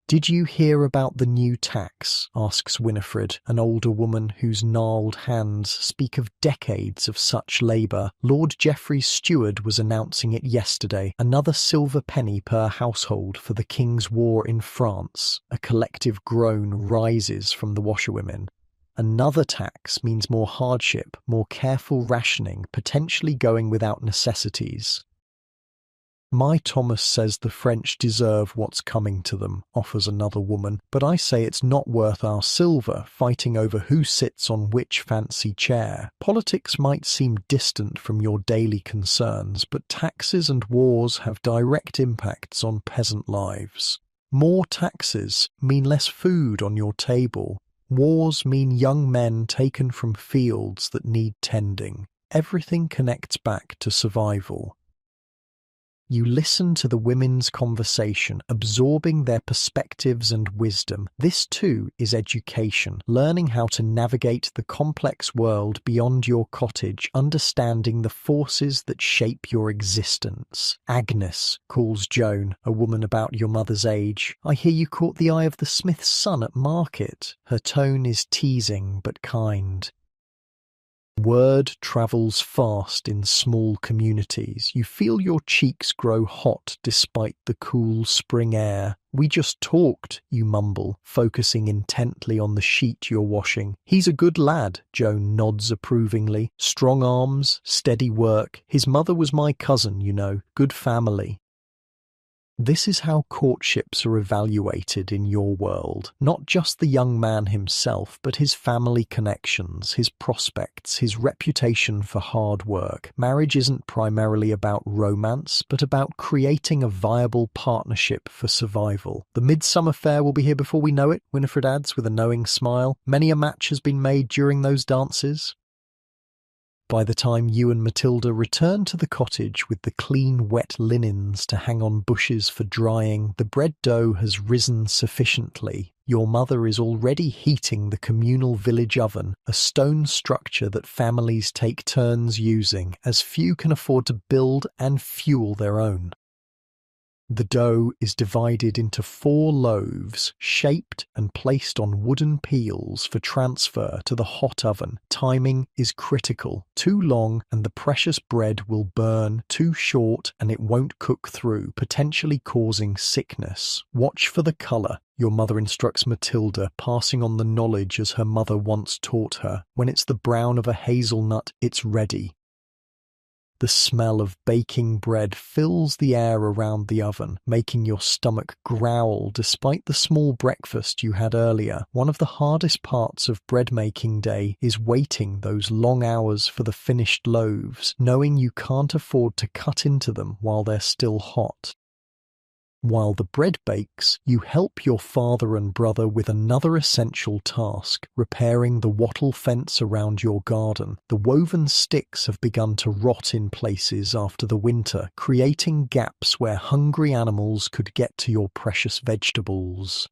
"Did you hear about the new tax?" asks Winifred, an older woman whose gnarled hands speak of decades of such labour. "Lord Geoffrey's steward was announcing it yesterday. Another silver penny per household for the King's War in France." A collective groan rises from the washerwomen. Another tax means more hardship, more careful rationing, potentially going without necessities. My Thomas says the French deserve what's coming to them, offers another woman, but I say it's not worth our silver, fighting over who sits on which fancy chair. Politics might seem distant from your daily concerns, but taxes and wars have direct impacts on peasant lives. More taxes mean less food on your table. Wars mean young men taken from fields that need tending. Everything connects back to survival. You listen to the women's conversation, absorbing their perspectives and wisdom. This too is education, learning how to navigate the complex world beyond your cottage, understanding the forces that shape your existence. Agnes, calls Joan, a woman about your mother's age. I hear you caught the eye of the smith's son at market. Her tone is teasing but kind. Word travels fast in small communities. You feel your cheeks grow hot despite the cool spring air. We just talked, you mumble, focusing intently on the sheet you're washing. He's a good lad, Joan nods approvingly. Strong arms, steady work. His mother was my cousin, you know. Good family. This is how courtships are evaluated in your world. Not just the young man himself, but his family connections, his prospects, his reputation for hard work. Marriage isn't primarily about romance, but about creating a viable partnership for survival. The midsummer fair will be here before we know it, Winifred adds with a knowing smile. Many a match has been made during those dances. By the time you and Matilda return to the cottage with the clean, wet linens to hang on bushes for drying, the bread dough has risen sufficiently. Your mother is already heating the communal village oven, a stone structure that families take turns using, as few can afford to build and fuel their own. The dough is divided into 4 loaves, shaped and placed on wooden peels for transfer to the hot oven. Timing is critical. Too long and the precious bread will burn, too short and it won't cook through, potentially causing sickness. Watch for the colour. Your mother instructs Matilda, passing on the knowledge as her mother once taught her. When it's the brown of a hazelnut, it's ready. The smell of baking bread fills the air around the oven, making your stomach growl despite the small breakfast you had earlier. One of the hardest parts of bread-making day is waiting those long hours for the finished loaves, knowing you can't afford to cut into them while they're still hot. While the bread bakes, you help your father and brother with another essential task, repairing the wattle fence around your garden. The woven sticks have begun to rot in places after the winter, creating gaps where hungry animals could get to your precious vegetables.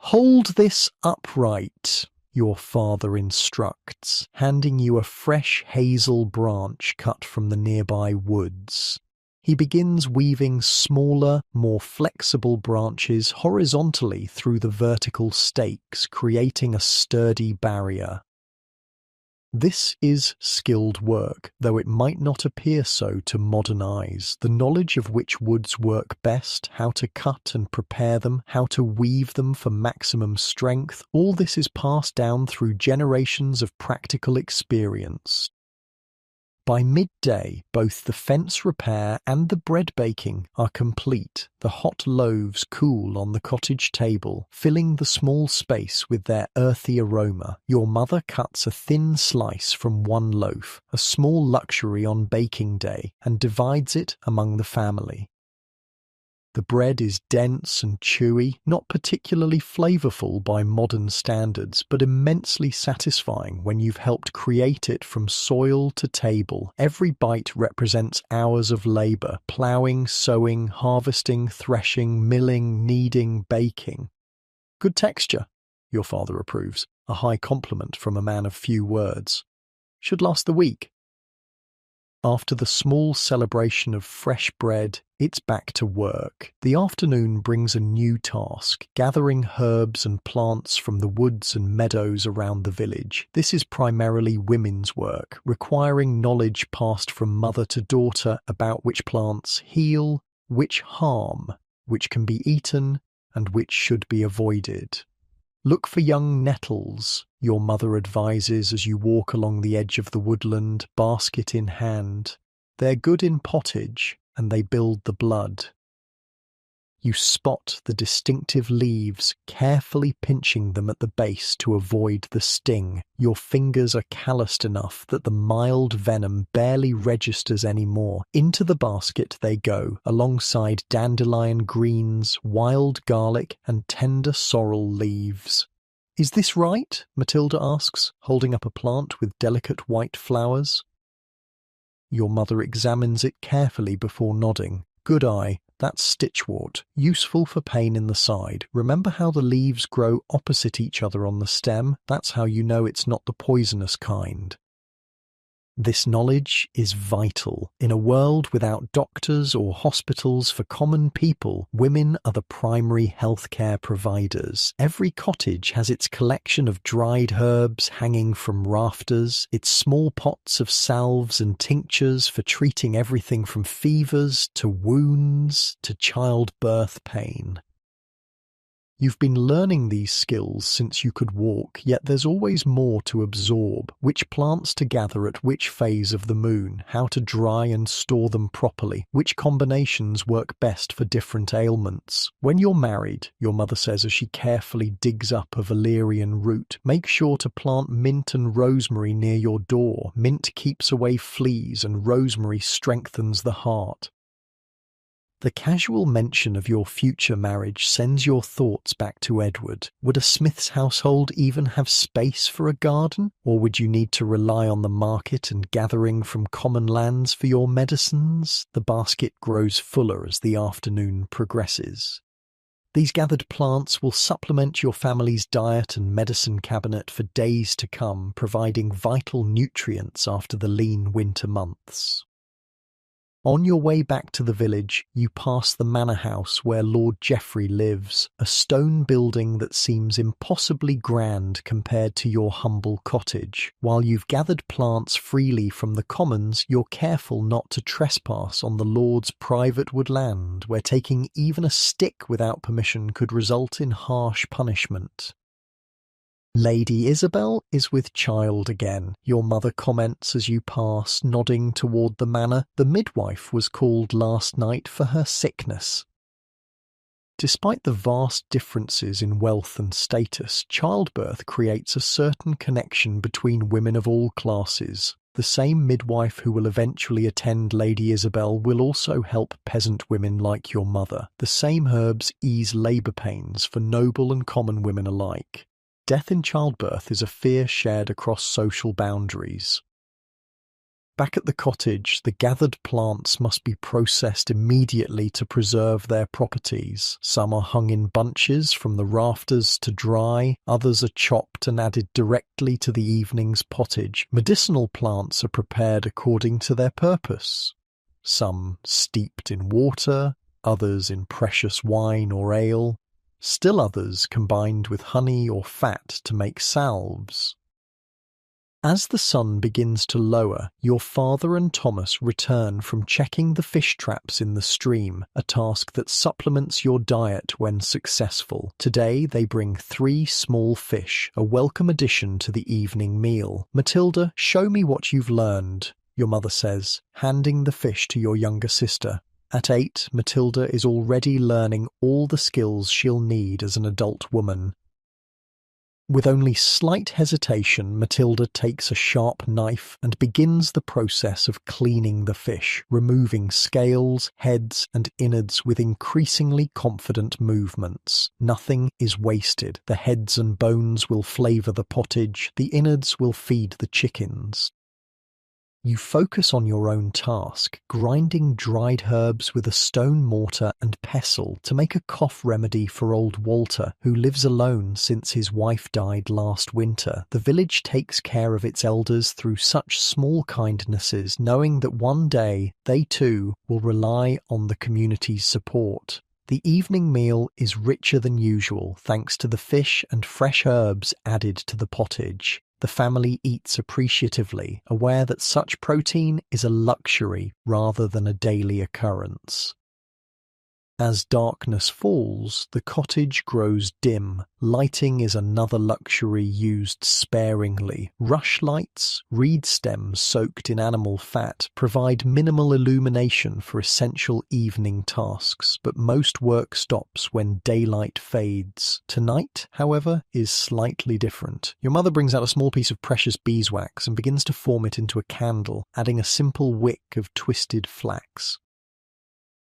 Hold this upright, your father instructs, handing you a fresh hazel branch cut from the nearby woods. He begins weaving smaller, more flexible branches horizontally through the vertical stakes, creating a sturdy barrier. This is skilled work, though it might not appear so to modern eyes. The knowledge of which woods work best, how to cut and prepare them, how to weave them for maximum strength, all this is passed down through generations of practical experience. By midday, both the fence repair and the bread baking are complete. The hot loaves cool on the cottage table, filling the small space with their earthy aroma. Your mother cuts a thin slice from one loaf, a small luxury on baking day, and divides it among the family. The bread is dense and chewy, not particularly flavorful by modern standards, but immensely satisfying when you've helped create it from soil to table. Every bite represents hours of labor, ploughing, sowing, harvesting, threshing, milling, kneading, baking. Good texture, your father approves, a high compliment from a man of few words. Should last the week. After the small celebration of fresh bread, it's back to work. The afternoon brings a new task, gathering herbs and plants from the woods and meadows around the village. This is primarily women's work, requiring knowledge passed from mother to daughter about which plants heal, which harm, which can be eaten, and which should be avoided. Look for young nettles, your mother advises as you walk along the edge of the woodland, basket in hand. They're good in pottage, and they build the blood. You spot the distinctive leaves, carefully pinching them at the base to avoid the sting. Your fingers are calloused enough that the mild venom barely registers anymore. Into the basket they go, alongside dandelion greens, wild garlic, and tender sorrel leaves. "Is this right?" Matilda asks, holding up a plant with delicate white flowers. Your mother examines it carefully before nodding. "Good eye. That's stitchwort, useful for pain in the side. Remember how the leaves grow opposite each other on the stem? That's how you know it's not the poisonous kind." This knowledge is vital. In a world without doctors or hospitals for common people, women are the primary healthcare providers. Every cottage has its collection of dried herbs hanging from rafters, its small pots of salves and tinctures for treating everything from fevers to wounds to childbirth pain. You've been learning these skills since you could walk, yet there's always more to absorb. Which plants to gather at which phase of the moon, how to dry and store them properly, which combinations work best for different ailments. When you're married, your mother says as she carefully digs up a valerian root, make sure to plant mint and rosemary near your door. Mint keeps away fleas and rosemary strengthens the heart. The casual mention of your future marriage sends your thoughts back to Edward. Would a Smith's household even have space for a garden? Or would you need to rely on the market and gathering from common lands for your medicines? The basket grows fuller as the afternoon progresses. These gathered plants will supplement your family's diet and medicine cabinet for days to come, providing vital nutrients after the lean winter months. On your way back to the village, you pass the manor house where Lord Geoffrey lives, a stone building that seems impossibly grand compared to your humble cottage. While you've gathered plants freely from the commons, you're careful not to trespass on the Lord's private woodland, where taking even a stick without permission could result in harsh punishment. "Lady Isabel is with child again," your mother comments as you pass, nodding toward the manor. "The midwife was called last night for her sickness." Despite the vast differences in wealth and status, childbirth creates a certain connection between women of all classes. The same midwife who will eventually attend Lady Isabel will also help peasant women like your mother. The same herbs ease labour pains for noble and common women alike. Death in childbirth is a fear shared across social boundaries. Back at the cottage, the gathered plants must be processed immediately to preserve their properties. Some are hung in bunches from the rafters to dry, others are chopped and added directly to the evening's pottage. Medicinal plants are prepared according to their purpose. Some steeped in water, others in precious wine or ale. Still others combined with honey or fat to make salves. As the sun begins to lower, your father and Thomas return from checking the fish traps in the stream, a task that supplements your diet when successful. Today they bring 3 small fish, a welcome addition to the evening meal. "Matilda, show me what you've learned," your mother says, handing the fish to your younger sister. At 8, Matilda is already learning all the skills she'll need as an adult woman. With only slight hesitation, Matilda takes a sharp knife and begins the process of cleaning the fish, removing scales, heads, and innards with increasingly confident movements. Nothing is wasted. The heads and bones will flavour the pottage, the innards will feed the chickens. You focus on your own task, grinding dried herbs with a stone mortar and pestle to make a cough remedy for old Walter, who lives alone since his wife died last winter. The village takes care of its elders through such small kindnesses, knowing that one day they too will rely on the community's support. The evening meal is richer than usual thanks to the fish and fresh herbs added to the pottage. The family eats appreciatively, aware that such protein is a luxury rather than a daily occurrence. As darkness falls, the cottage grows dim. Lighting is another luxury used sparingly. Rush lights, reed stems soaked in animal fat, provide minimal illumination for essential evening tasks, but most work stops when daylight fades. Tonight, however, is slightly different. Your mother brings out a small piece of precious beeswax and begins to form it into a candle, adding a simple wick of twisted flax.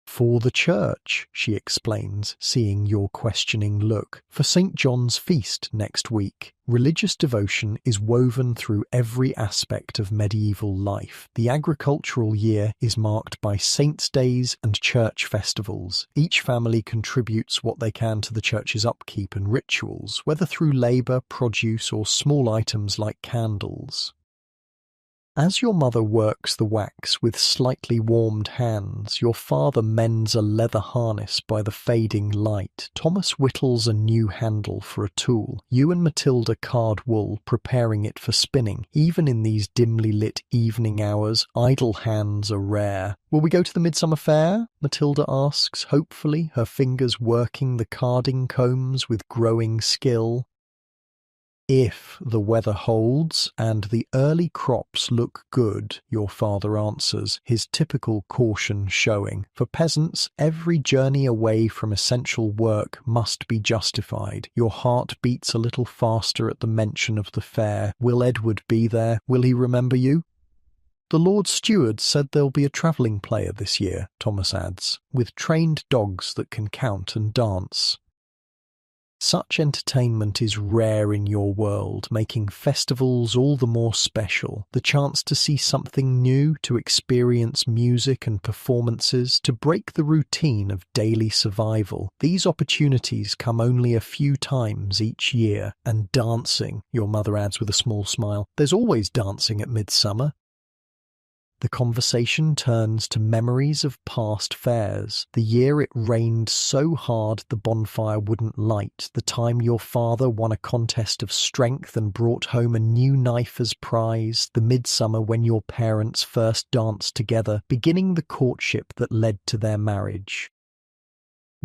"For the church," she explains, seeing your questioning look. "For St. John's feast next week." Religious devotion is woven through every aspect of medieval life. The agricultural year is marked by saints' days and church festivals. Each family contributes what they can to the church's upkeep and rituals, whether through labour, produce, or small items like candles. As your mother works the wax with slightly warmed hands, your father mends a leather harness by the fading light. Thomas whittles a new handle for a tool. You and Matilda card wool, preparing it for spinning. Even in these dimly lit evening hours, idle hands are rare. "Will we go to the Midsummer Fair?" Matilda asks, hopefully, her fingers working the carding combs with growing skill. "If the weather holds and the early crops look good," your father answers, his typical caution showing. For peasants, every journey away from essential work must be justified. Your heart beats a little faster at the mention of the fair. Will Edward be there? Will he remember you? "The Lord Steward said there'll be a travelling player this year," Thomas adds, "with trained dogs that can count and dance." Such entertainment is rare in your world, making festivals all the more special. The chance to see something new, to experience music and performances, to break the routine of daily survival. These opportunities come only a few times each year. And dancing, your mother adds with a small smile. There's always dancing at midsummer. The conversation turns to memories of past fairs, the year it rained so hard the bonfire wouldn't light, the time your father won a contest of strength and brought home a new knife as prize, the midsummer when your parents first danced together, beginning the courtship that led to their marriage.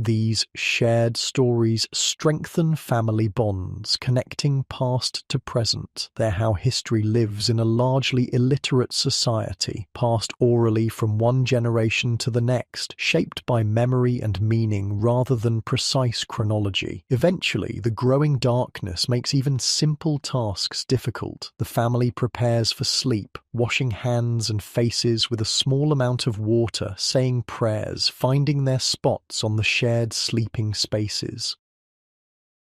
These shared stories strengthen family bonds, connecting past to present. They're how history lives in a largely illiterate society, passed orally from one generation to the next, shaped by memory and meaning rather than precise chronology. Eventually, the growing darkness makes even simple tasks difficult. The family prepares for sleep, washing hands and faces with a small amount of water, saying prayers, finding their spots on the shared sleeping spaces.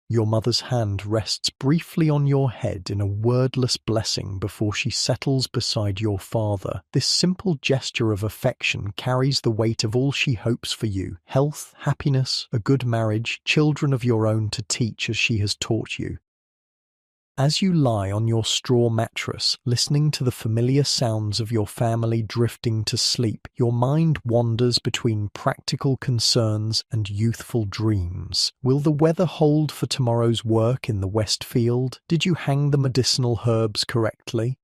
Your mother's hand rests briefly on your head in a wordless blessing before she settles beside your father. This simple gesture of affection carries the weight of all she hopes for you: health, happiness, a good marriage, children of your own to teach as she has taught you. As you lie on your straw mattress, listening to the familiar sounds of your family drifting to sleep, your mind wanders between practical concerns and youthful dreams. Will the weather hold for tomorrow's work in the West Field? Did you hang the medicinal herbs correctly?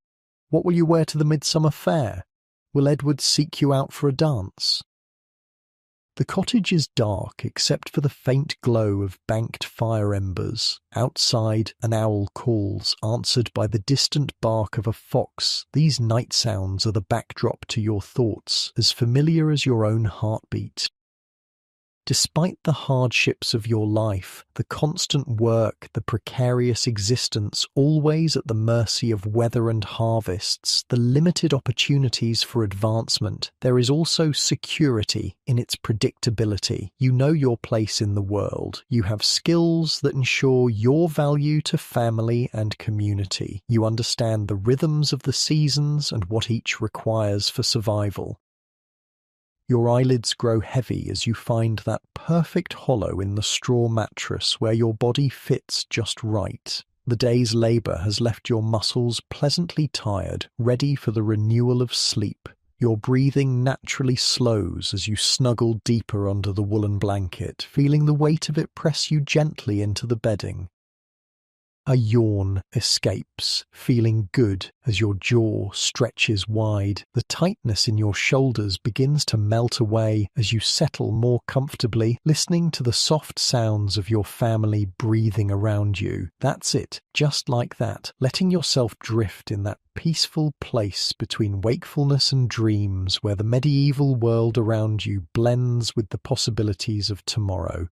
What will you wear to the Midsummer Fair? Will Edward seek you out for a dance? The cottage is dark except for the faint glow of banked fire embers. Outside, an owl calls, answered by the distant bark of a fox. These night sounds are the backdrop to your thoughts, as familiar as your own heartbeat. Despite the hardships of your life, the constant work, the precarious existence, always at the mercy of weather and harvests, the limited opportunities for advancement, there is also security in its predictability. You know your place in the world. You have skills that ensure your value to family and community. You understand the rhythms of the seasons and what each requires for survival. Your eyelids grow heavy as you find that perfect hollow in the straw mattress where your body fits just right. The day's labour has left your muscles pleasantly tired, ready for the renewal of sleep. Your breathing naturally slows as you snuggle deeper under the woolen blanket, feeling the weight of it press you gently into the bedding. A yawn escapes, feeling good as your jaw stretches wide. The tightness in your shoulders begins to melt away as you settle more comfortably, listening to the soft sounds of your family breathing around you. That's it, just like that, letting yourself drift in that peaceful place between wakefulness and dreams where the medieval world around you blends with the possibilities of tomorrow.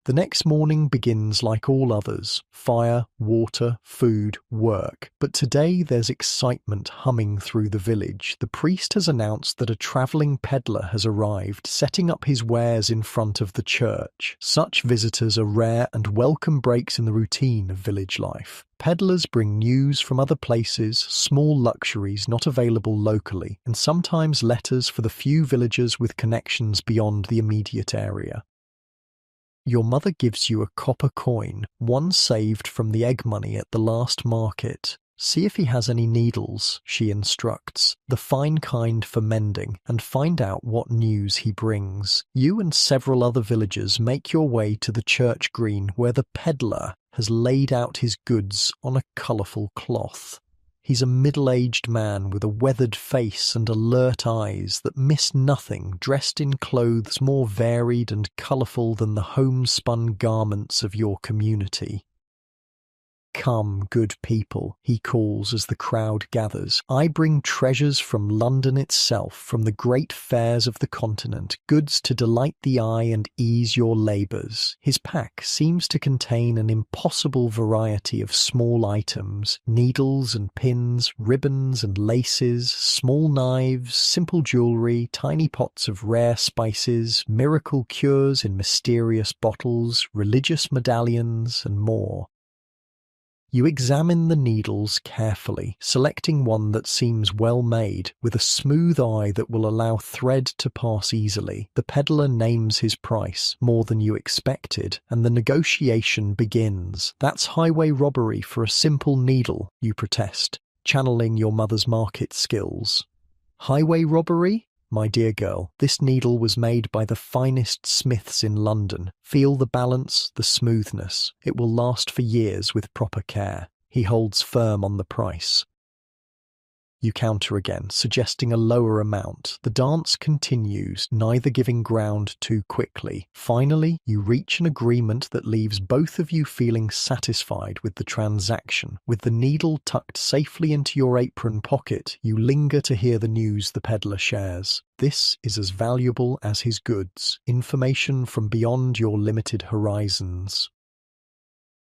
The next morning begins like all others: fire, water, food, work. But today there's excitement humming through the village. The priest has announced that a travelling peddler has arrived, setting up his wares in front of the church. Such visitors are rare and welcome breaks in the routine of village life. Peddlers bring news from other places, small luxuries not available locally, and sometimes letters for the few villagers with connections beyond the immediate area. Your mother gives you a copper coin, one saved from the egg money at the last market. See if he has any needles, she instructs, the fine kind for mending, and find out what news he brings. You and several other villagers make your way to the church green where the peddler has laid out his goods on a colourful cloth. He's a middle-aged man with a weathered face and alert eyes that miss nothing, dressed in clothes more varied and colourful than the homespun garments of your community. "Come, good people," he calls as the crowd gathers. "I bring treasures from London itself, from the great fairs of the continent, goods to delight the eye and ease your labours." His pack seems to contain an impossible variety of small items: needles and pins, ribbons and laces, small knives, simple jewellery, tiny pots of rare spices, miracle cures in mysterious bottles, religious medallions, and more. You examine the needles carefully, selecting one that seems well made, with a smooth eye that will allow thread to pass easily. The peddler names his price, more than you expected, and the negotiation begins. "That's highway robbery for a simple needle," you protest, channeling your mother's market skills. "Highway robbery? My dear girl, this needle was made by the finest smiths in London. Feel the balance, the smoothness. It will last for years with proper care." He holds firm on the price. You counter again, suggesting a lower amount. The dance continues, neither giving ground too quickly. Finally, you reach an agreement that leaves both of you feeling satisfied with the transaction. With the needle tucked safely into your apron pocket, you linger to hear the news the peddler shares. This is as valuable as his goods, information from beyond your limited horizons.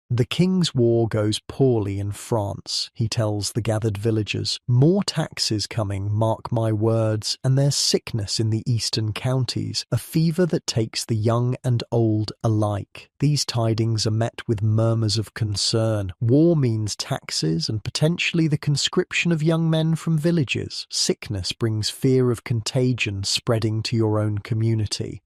"The King's War goes poorly in France," he tells the gathered villagers. "More taxes coming, mark my words, and there's sickness in the eastern counties, a fever that takes the young and old alike." These tidings are met with murmurs of concern. War means taxes and potentially the conscription of young men from villages. Sickness brings fear of contagion spreading to your own community.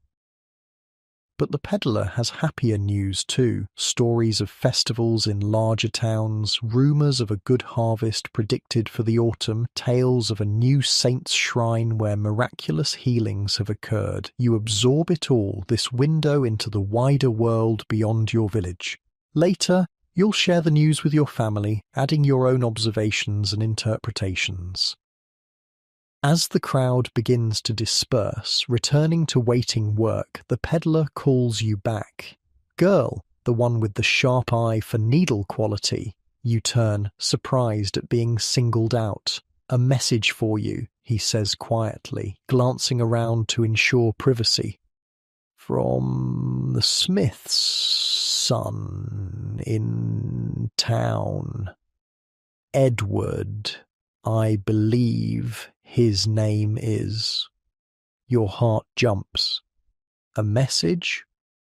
But the peddler has happier news too. Stories of festivals in larger towns, rumours of a good harvest predicted for the autumn, tales of a new saint's shrine where miraculous healings have occurred. You absorb it all, this window into the wider world beyond your village. Later, you'll share the news with your family, adding your own observations and interpretations. As the crowd begins to disperse, returning to waiting work, the peddler calls you back. "Girl," the one with the sharp eye for needle quality. You turn, surprised at being singled out. "A message for you," he says quietly, glancing around to ensure privacy. "From the smith's son in town. Edward, I believe his name is." Your heart jumps. "A message?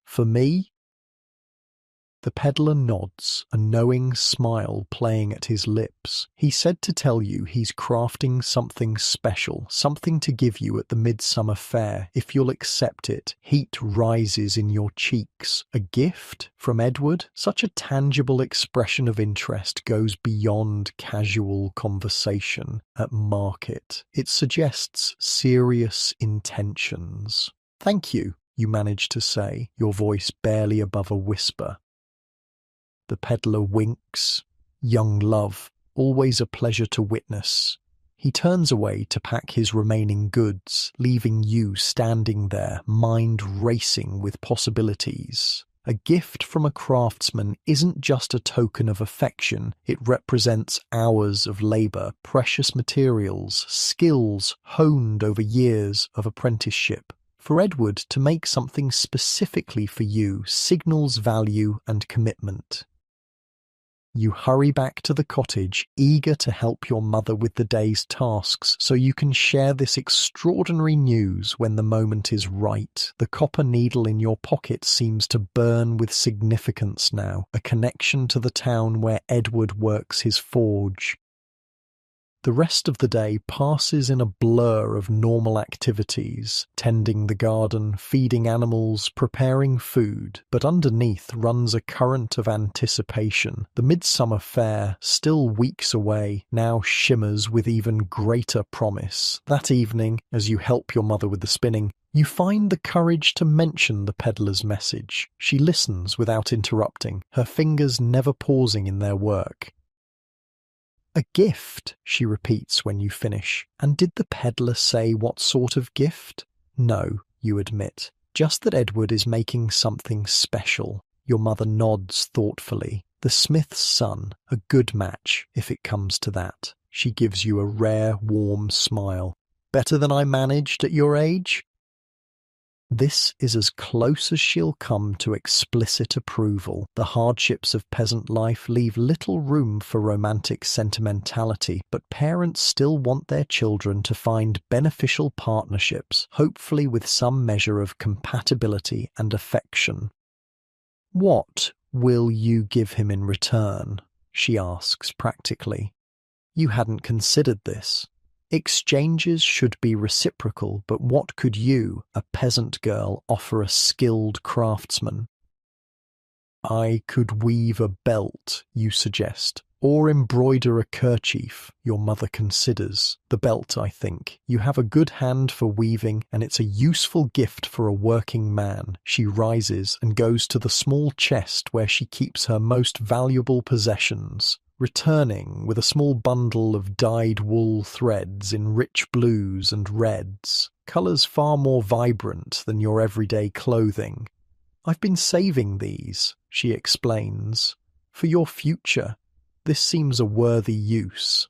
For me?" The peddler nods, a knowing smile playing at his lips. He said to tell you he's crafting something special, something to give you at the midsummer fair. If you'll accept it, heat rises in your cheeks. A gift from Edward? Such a tangible expression of interest goes beyond casual conversation at market. It suggests serious intentions. "Thank you," you manage to say, your voice barely above a whisper. The peddler winks. Young love, always a pleasure to witness. He turns away to pack his remaining goods, leaving you standing there, mind racing with possibilities. A gift from a craftsman isn't just a token of affection, it represents hours of labor, precious materials, skills honed over years of apprenticeship. For Edward to make something specifically for you signals value and commitment. You hurry back to the cottage, eager to help your mother with the day's tasks so you can share this extraordinary news when the moment is right. The copper needle in your pocket seems to burn with significance now, a connection to the town where Edward works his forge. The rest of the day passes in a blur of normal activities, tending the garden, feeding animals, preparing food, but underneath runs a current of anticipation. The midsummer fair, still weeks away, now shimmers with even greater promise. That evening, as you help your mother with the spinning, you find the courage to mention the peddler's message. She listens without interrupting, her fingers never pausing in their work. "A gift," she repeats when you finish. "And did the peddler say what sort of gift?" "No," you admit. "Just that Edward is making something special." Your mother nods thoughtfully. "The smith's son, a good match, if it comes to that." She gives you a rare, warm smile. "Better than I managed at your age?" This is as close as she'll come to explicit approval. The hardships of peasant life leave little room for romantic sentimentality, but parents still want their children to find beneficial partnerships, hopefully with some measure of compatibility and affection. "What will you give him in return?" she asks practically. You hadn't considered this. Exchanges should be reciprocal, but what could you, a peasant girl, offer a skilled craftsman? "I could weave a belt," you suggest, "or embroider a kerchief." Your mother considers. "The belt, I think. You have a good hand for weaving, and it's a useful gift for a working man." She rises and goes to the small chest where she keeps her most valuable possessions, returning with a small bundle of dyed wool threads in rich blues and reds, colours far more vibrant than your everyday clothing. "I've been saving these," she explains, "for your future. This seems a worthy use."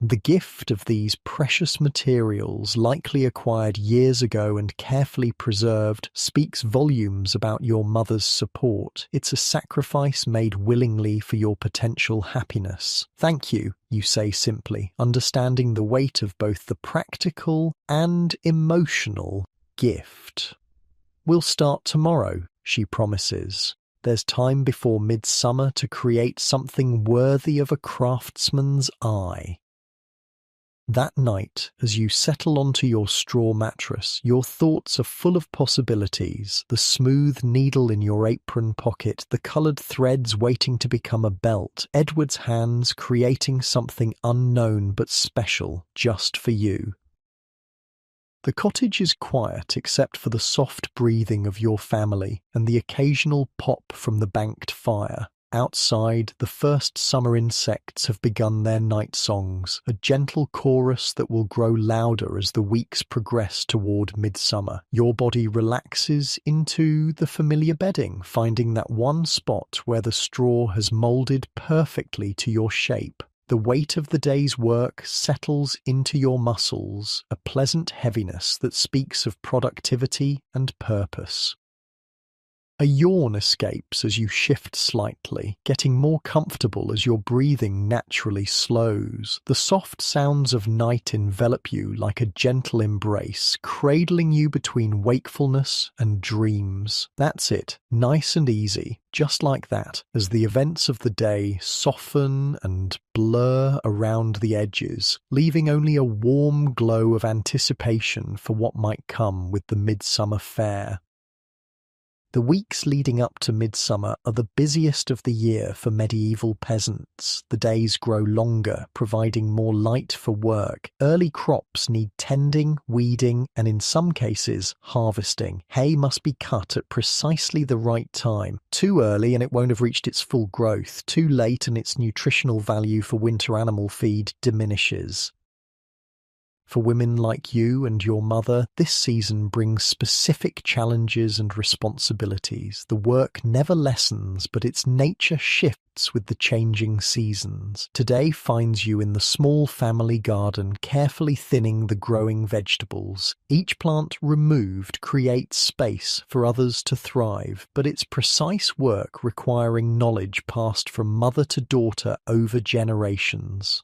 The gift of these precious materials, likely acquired years ago and carefully preserved, speaks volumes about your mother's support. It's a sacrifice made willingly for your potential happiness. "Thank you," you say simply, understanding the weight of both the practical and emotional gift. "We'll start tomorrow," she promises. "There's time before midsummer to create something worthy of a craftsman's eye." That night, as you settle onto your straw mattress, your thoughts are full of possibilities. The smooth needle in your apron pocket, the coloured threads waiting to become a belt, Edward's hands creating something unknown but special, just for you. The cottage is quiet except for the soft breathing of your family and the occasional pop from the banked fire. Outside, the first summer insects have begun their night songs, a gentle chorus that will grow louder as the weeks progress toward midsummer. Your body relaxes into the familiar bedding, finding that one spot where the straw has moulded perfectly to your shape. The weight of the day's work settles into your muscles, a pleasant heaviness that speaks of productivity and purpose. A yawn escapes as you shift slightly, getting more comfortable as your breathing naturally slows. The soft sounds of night envelop you like a gentle embrace, cradling you between wakefulness and dreams. That's it, nice and easy, just like that, as the events of the day soften and blur around the edges, leaving only a warm glow of anticipation for what might come with the midsummer fair. The weeks leading up to midsummer are the busiest of the year for medieval peasants. The days grow longer, providing more light for work. Early crops need tending, weeding, and in some cases, harvesting. Hay must be cut at precisely the right time. Too early and it won't have reached its full growth. Too late and its nutritional value for winter animal feed diminishes. For women like you and your mother, this season brings specific challenges and responsibilities. The work never lessens, but its nature shifts with the changing seasons. Today finds you in the small family garden, carefully thinning the growing vegetables. Each plant removed creates space for others to thrive, but it's precise work requiring knowledge passed from mother to daughter over generations.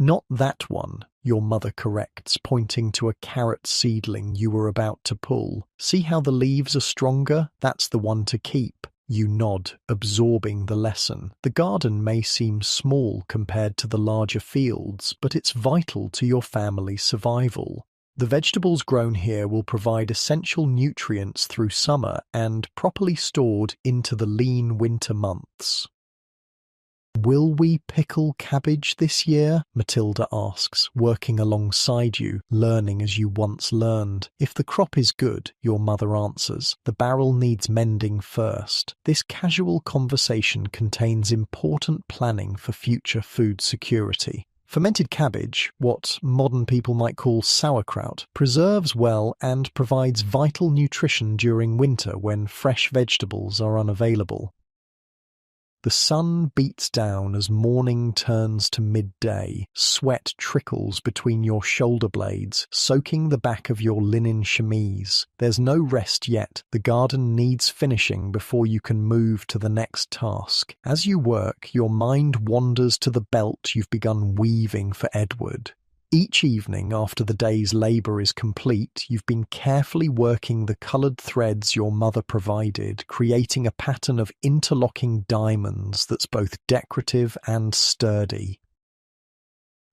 "Not that one," your mother corrects, pointing to a carrot seedling you were about to pull. "See how the leaves are stronger? That's the one to keep." You nod, absorbing the lesson. The garden may seem small compared to the larger fields, but it's vital to your family's survival. The vegetables grown here will provide essential nutrients through summer and, properly stored, into the lean winter months. "Will we pickle cabbage this year?" Matilda asks, working alongside you, learning as you once learned. "If the crop is good," your mother answers, "the barrel needs mending first." This casual conversation contains important planning for future food security. Fermented cabbage, what modern people might call sauerkraut, preserves well and provides vital nutrition during winter when fresh vegetables are unavailable. The sun beats down as morning turns to midday. Sweat trickles between your shoulder blades, soaking the back of your linen chemise. There's no rest yet. The garden needs finishing before you can move to the next task. As you work, your mind wanders to the belt you've begun weaving for Edward. Each evening after the day's labour is complete, you've been carefully working the coloured threads your mother provided, creating a pattern of interlocking diamonds that's both decorative and sturdy.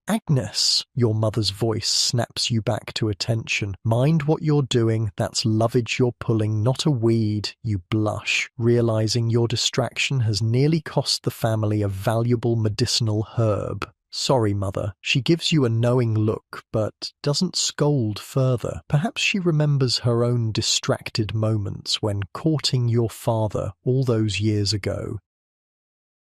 "Agnes," your mother's voice snaps you back to attention. "Mind what you're doing, that's lovage you're pulling, not a weed." You blush, realising your distraction has nearly cost the family a valuable medicinal herb. "Sorry, mother." She gives you a knowing look, but doesn't scold further. Perhaps she remembers her own distracted moments when courting your father all those years ago.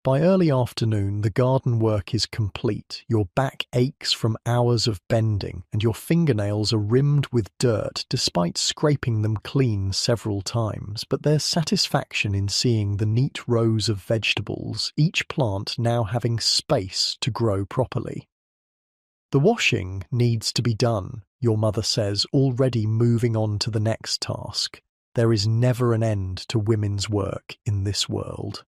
By early afternoon, the garden work is complete. Your back aches from hours of bending, and your fingernails are rimmed with dirt despite scraping them clean several times. But there's satisfaction in seeing the neat rows of vegetables, each plant now having space to grow properly. "The washing needs to be done," your mother says, already moving on to the next task. There is never an end to women's work in this world.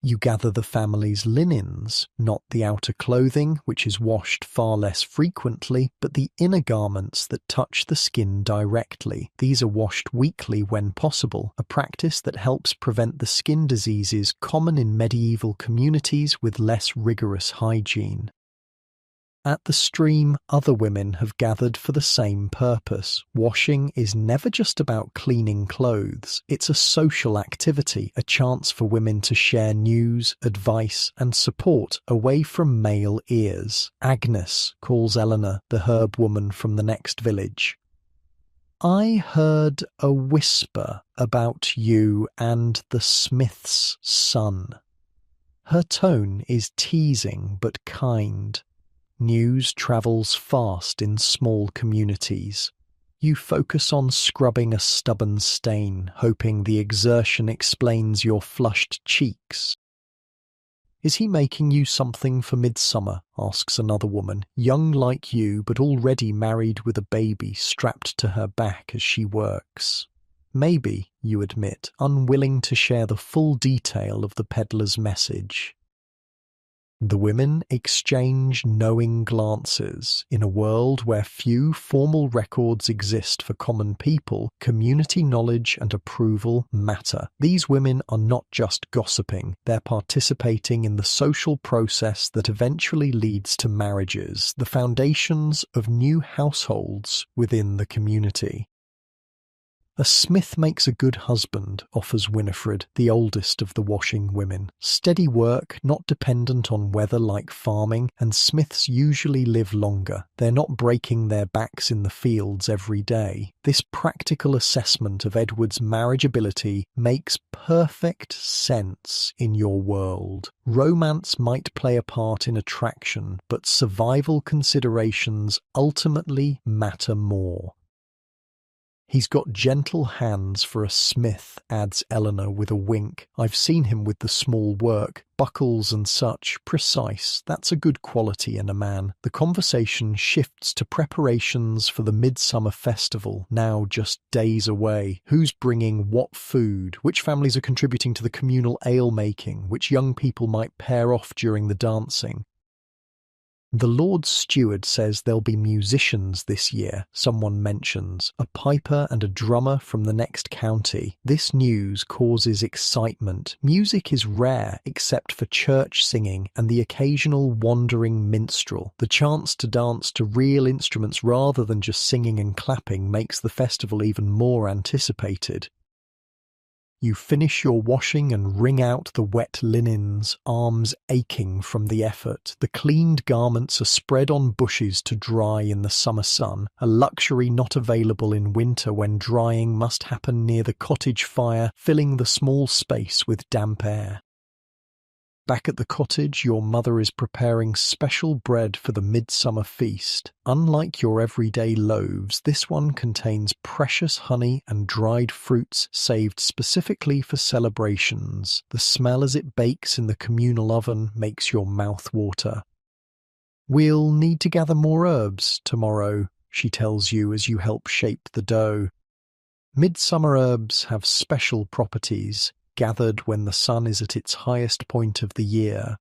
You gather the family's linens, not the outer clothing, which is washed far less frequently, but the inner garments that touch the skin directly. These are washed weekly when possible, a practice that helps prevent the skin diseases common in medieval communities with less rigorous hygiene. At the stream, other women have gathered for the same purpose. Washing is never just about cleaning clothes. It's a social activity, a chance for women to share news, advice, and support away from male ears. "Agnes," calls Eleanor, the herb woman from the next village. "I heard a whisper about you and the smith's son." Her tone is teasing but kind. News travels fast in small communities. You focus on scrubbing a stubborn stain, hoping the exertion explains your flushed cheeks. "Is he making you something for midsummer?" asks another woman, young like you but already married with a baby strapped to her back as she works. "Maybe," you admit, unwilling to share the full detail of the peddler's message. The women exchange knowing glances. In a world where few formal records exist for common people, community knowledge and approval matter. These women are not just gossiping, they're participating in the social process that eventually leads to marriages, the foundations of new households within the community. "A smith makes a good husband," offers Winifred, the oldest of the washing women. "Steady work, not dependent on weather like farming, and smiths usually live longer. They're not breaking their backs in the fields every day." This practical assessment of Edward's marriageability makes perfect sense in your world. Romance might play a part in attraction, but survival considerations ultimately matter more. "He's got gentle hands for a smith," adds Eleanor with a wink. "I've seen him with the small work, buckles and such, precise. That's a good quality in a man." The conversation shifts to preparations for the Midsummer Festival, now just days away. Who's bringing what food? Which families are contributing to the communal ale making? Which young people might pair off during the dancing? "The Lord's steward says there'll be musicians this year," someone mentions, "a piper and a drummer from the next county." This news causes excitement. Music is rare except for church singing and the occasional wandering minstrel. The chance to dance to real instruments rather than just singing and clapping makes the festival even more anticipated. You finish your washing and wring out the wet linens, arms aching from the effort. The cleaned garments are spread on bushes to dry in the summer sun, a luxury not available in winter when drying must happen near the cottage fire, filling the small space with damp air. Back at the cottage, your mother is preparing special bread for the midsummer feast. Unlike your everyday loaves, this one contains precious honey and dried fruits saved specifically for celebrations. The smell as it bakes in the communal oven makes your mouth water. "We'll need to gather more herbs tomorrow," she tells you as you help shape the dough. Midsummer herbs have special properties, gathered when the sun is at its highest point of the year.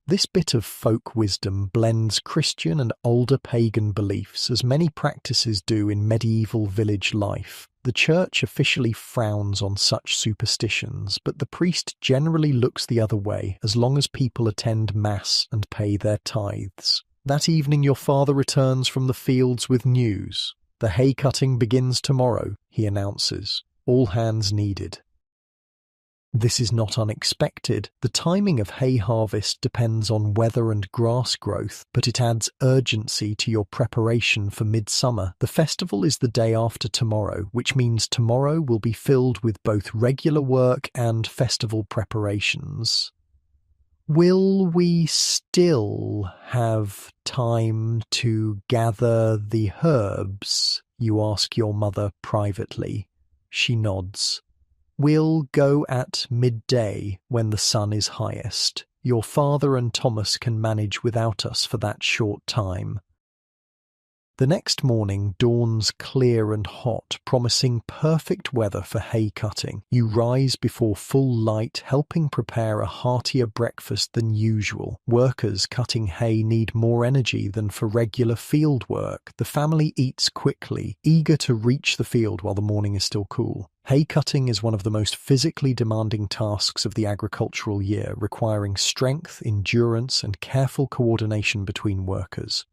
This bit of folk wisdom blends Christian and older pagan beliefs, as many practices do in medieval village life. The church officially frowns on such superstitions, but the priest generally looks the other way as long as people attend mass and pay their tithes. That evening your father returns from the fields with news. "The hay cutting begins tomorrow," he announces. "All hands needed." This is not unexpected. The timing of hay harvest depends on weather and grass growth, but it adds urgency to your preparation for midsummer. The festival is the day after tomorrow, which means tomorrow will be filled with both regular work and festival preparations. Will we still have time to gather the herbs? You ask your mother privately. She nods. "We'll go at midday when the sun is highest. Your father and Thomas can manage without us for that short time." The next morning dawns clear and hot, promising perfect weather for hay cutting. You rise before full light, helping prepare a heartier breakfast than usual. Workers cutting hay need more energy than for regular field work. The family eats quickly, eager to reach the field while the morning is still cool. Hay cutting is one of the most physically demanding tasks of the agricultural year, requiring strength, endurance, and careful coordination between workers.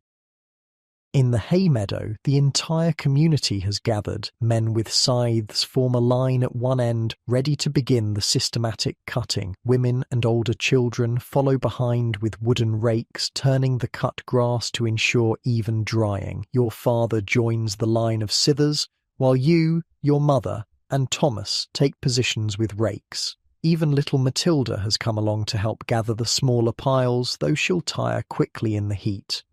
In the hay meadow, the entire community has gathered. Men with scythes form a line at one end, ready to begin the systematic cutting. Women and older children follow behind with wooden rakes, turning the cut grass to ensure even drying. Your father joins the line of scythers, while you, your mother, and Thomas take positions with rakes. Even little Matilda has come along to help gather the smaller piles, though she'll tire quickly in the heat.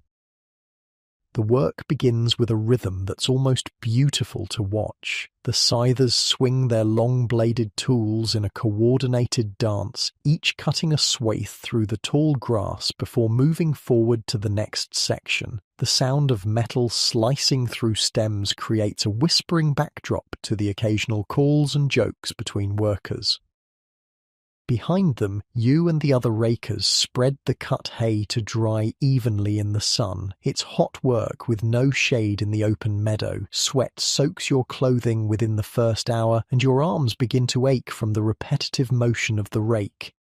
The work begins with a rhythm that's almost beautiful to watch. The scythers swing their long-bladed tools in a coordinated dance, each cutting a swathe through the tall grass before moving forward to the next section. The sound of metal slicing through stems creates a whispering backdrop to the occasional calls and jokes between workers. Behind them, you and the other rakers spread the cut hay to dry evenly in the sun. It's hot work with no shade in the open meadow. Sweat soaks your clothing within the first hour, and your arms begin to ache from the repetitive motion of the rake.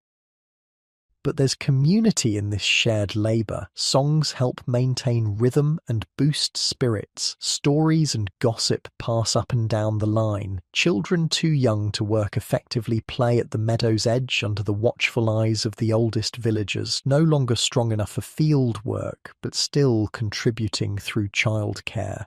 But there's community in this shared labor. Songs help maintain rhythm and boost spirits. Stories and gossip pass up and down the line. Children too young to work effectively play at the meadow's edge under the watchful eyes of the oldest villagers, no longer strong enough for field work, but still contributing through childcare.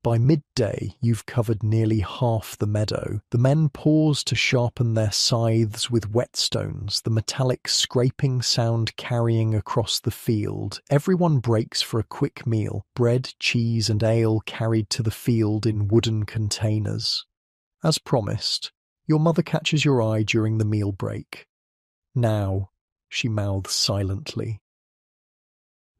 By midday, you've covered nearly half the meadow. The men pause to sharpen their scythes with whetstones, the metallic scraping sound carrying across the field. Everyone breaks for a quick meal, bread, cheese and ale carried to the field in wooden containers. As promised, your mother catches your eye during the meal break. "Now," she mouths silently.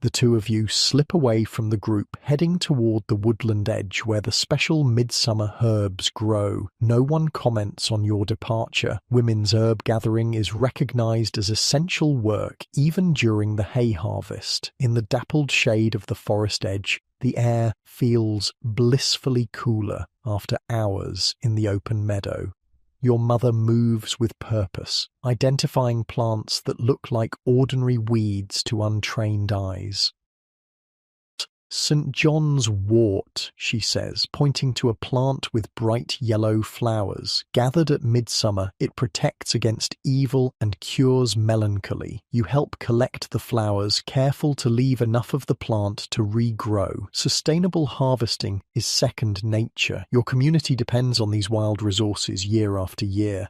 The two of you slip away from the group, heading toward the woodland edge where the special midsummer herbs grow. No one comments on your departure. Women's herb gathering is recognized as essential work even during the hay harvest. In the dappled shade of the forest edge, the air feels blissfully cooler after hours in the open meadow. Your mother moves with purpose, identifying plants that look like ordinary weeds to untrained eyes. "St. John's wort," she says, pointing to a plant with bright yellow flowers. Gathered at midsummer, it protects against evil and cures melancholy. You help collect the flowers, careful to leave enough of the plant to regrow. Sustainable harvesting is second nature. Your community depends on these wild resources year after year.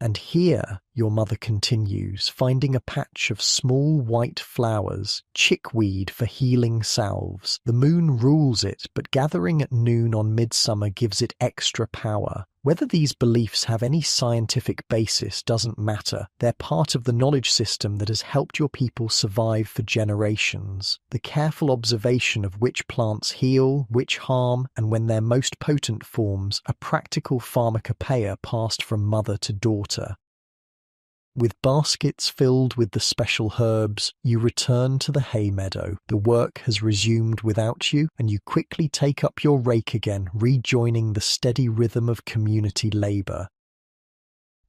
"And here," your mother continues, finding a patch of small white flowers, chickweed for healing salves. The moon rules it, but gathering at noon on midsummer gives it extra power. Whether these beliefs have any scientific basis doesn't matter. They're part of the knowledge system that has helped your people survive for generations. The careful observation of which plants heal, which harm, and when their most potent forms, a practical pharmacopoeia passed from mother to daughter. With baskets filled with the special herbs, you return to the hay meadow. The work has resumed without you, and you quickly take up your rake again, rejoining the steady rhythm of community labor.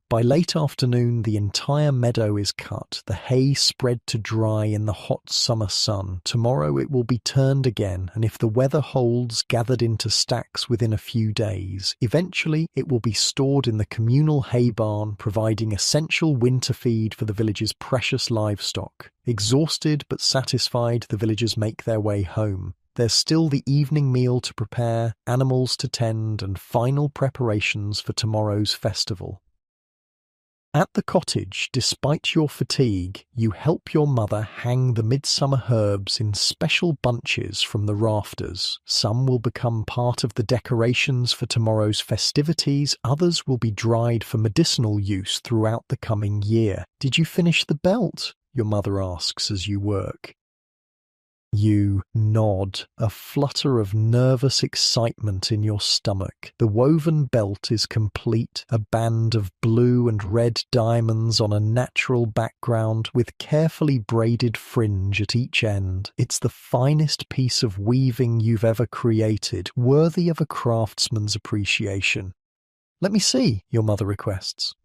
By late afternoon, the entire meadow is cut, the hay spread to dry in the hot summer sun. Tomorrow it will be turned again, and if the weather holds, gathered into stacks within a few days. Eventually, it will be stored in the communal hay barn, providing essential winter feed for the village's precious livestock. Exhausted but satisfied, the villagers make their way home. There's still the evening meal to prepare, animals to tend, and final preparations for tomorrow's festival. At the cottage, despite your fatigue, you help your mother hang the midsummer herbs in special bunches from the rafters. Some will become part of the decorations for tomorrow's festivities, others will be dried for medicinal use throughout the coming year. "Did you finish the belt?" your mother asks as you work. You nod, a flutter of nervous excitement in your stomach. The woven belt is complete, a band of blue and red diamonds on a natural background with carefully braided fringe at each end. It's the finest piece of weaving you've ever created, worthy of a craftsman's appreciation. "Let me see," your mother requests.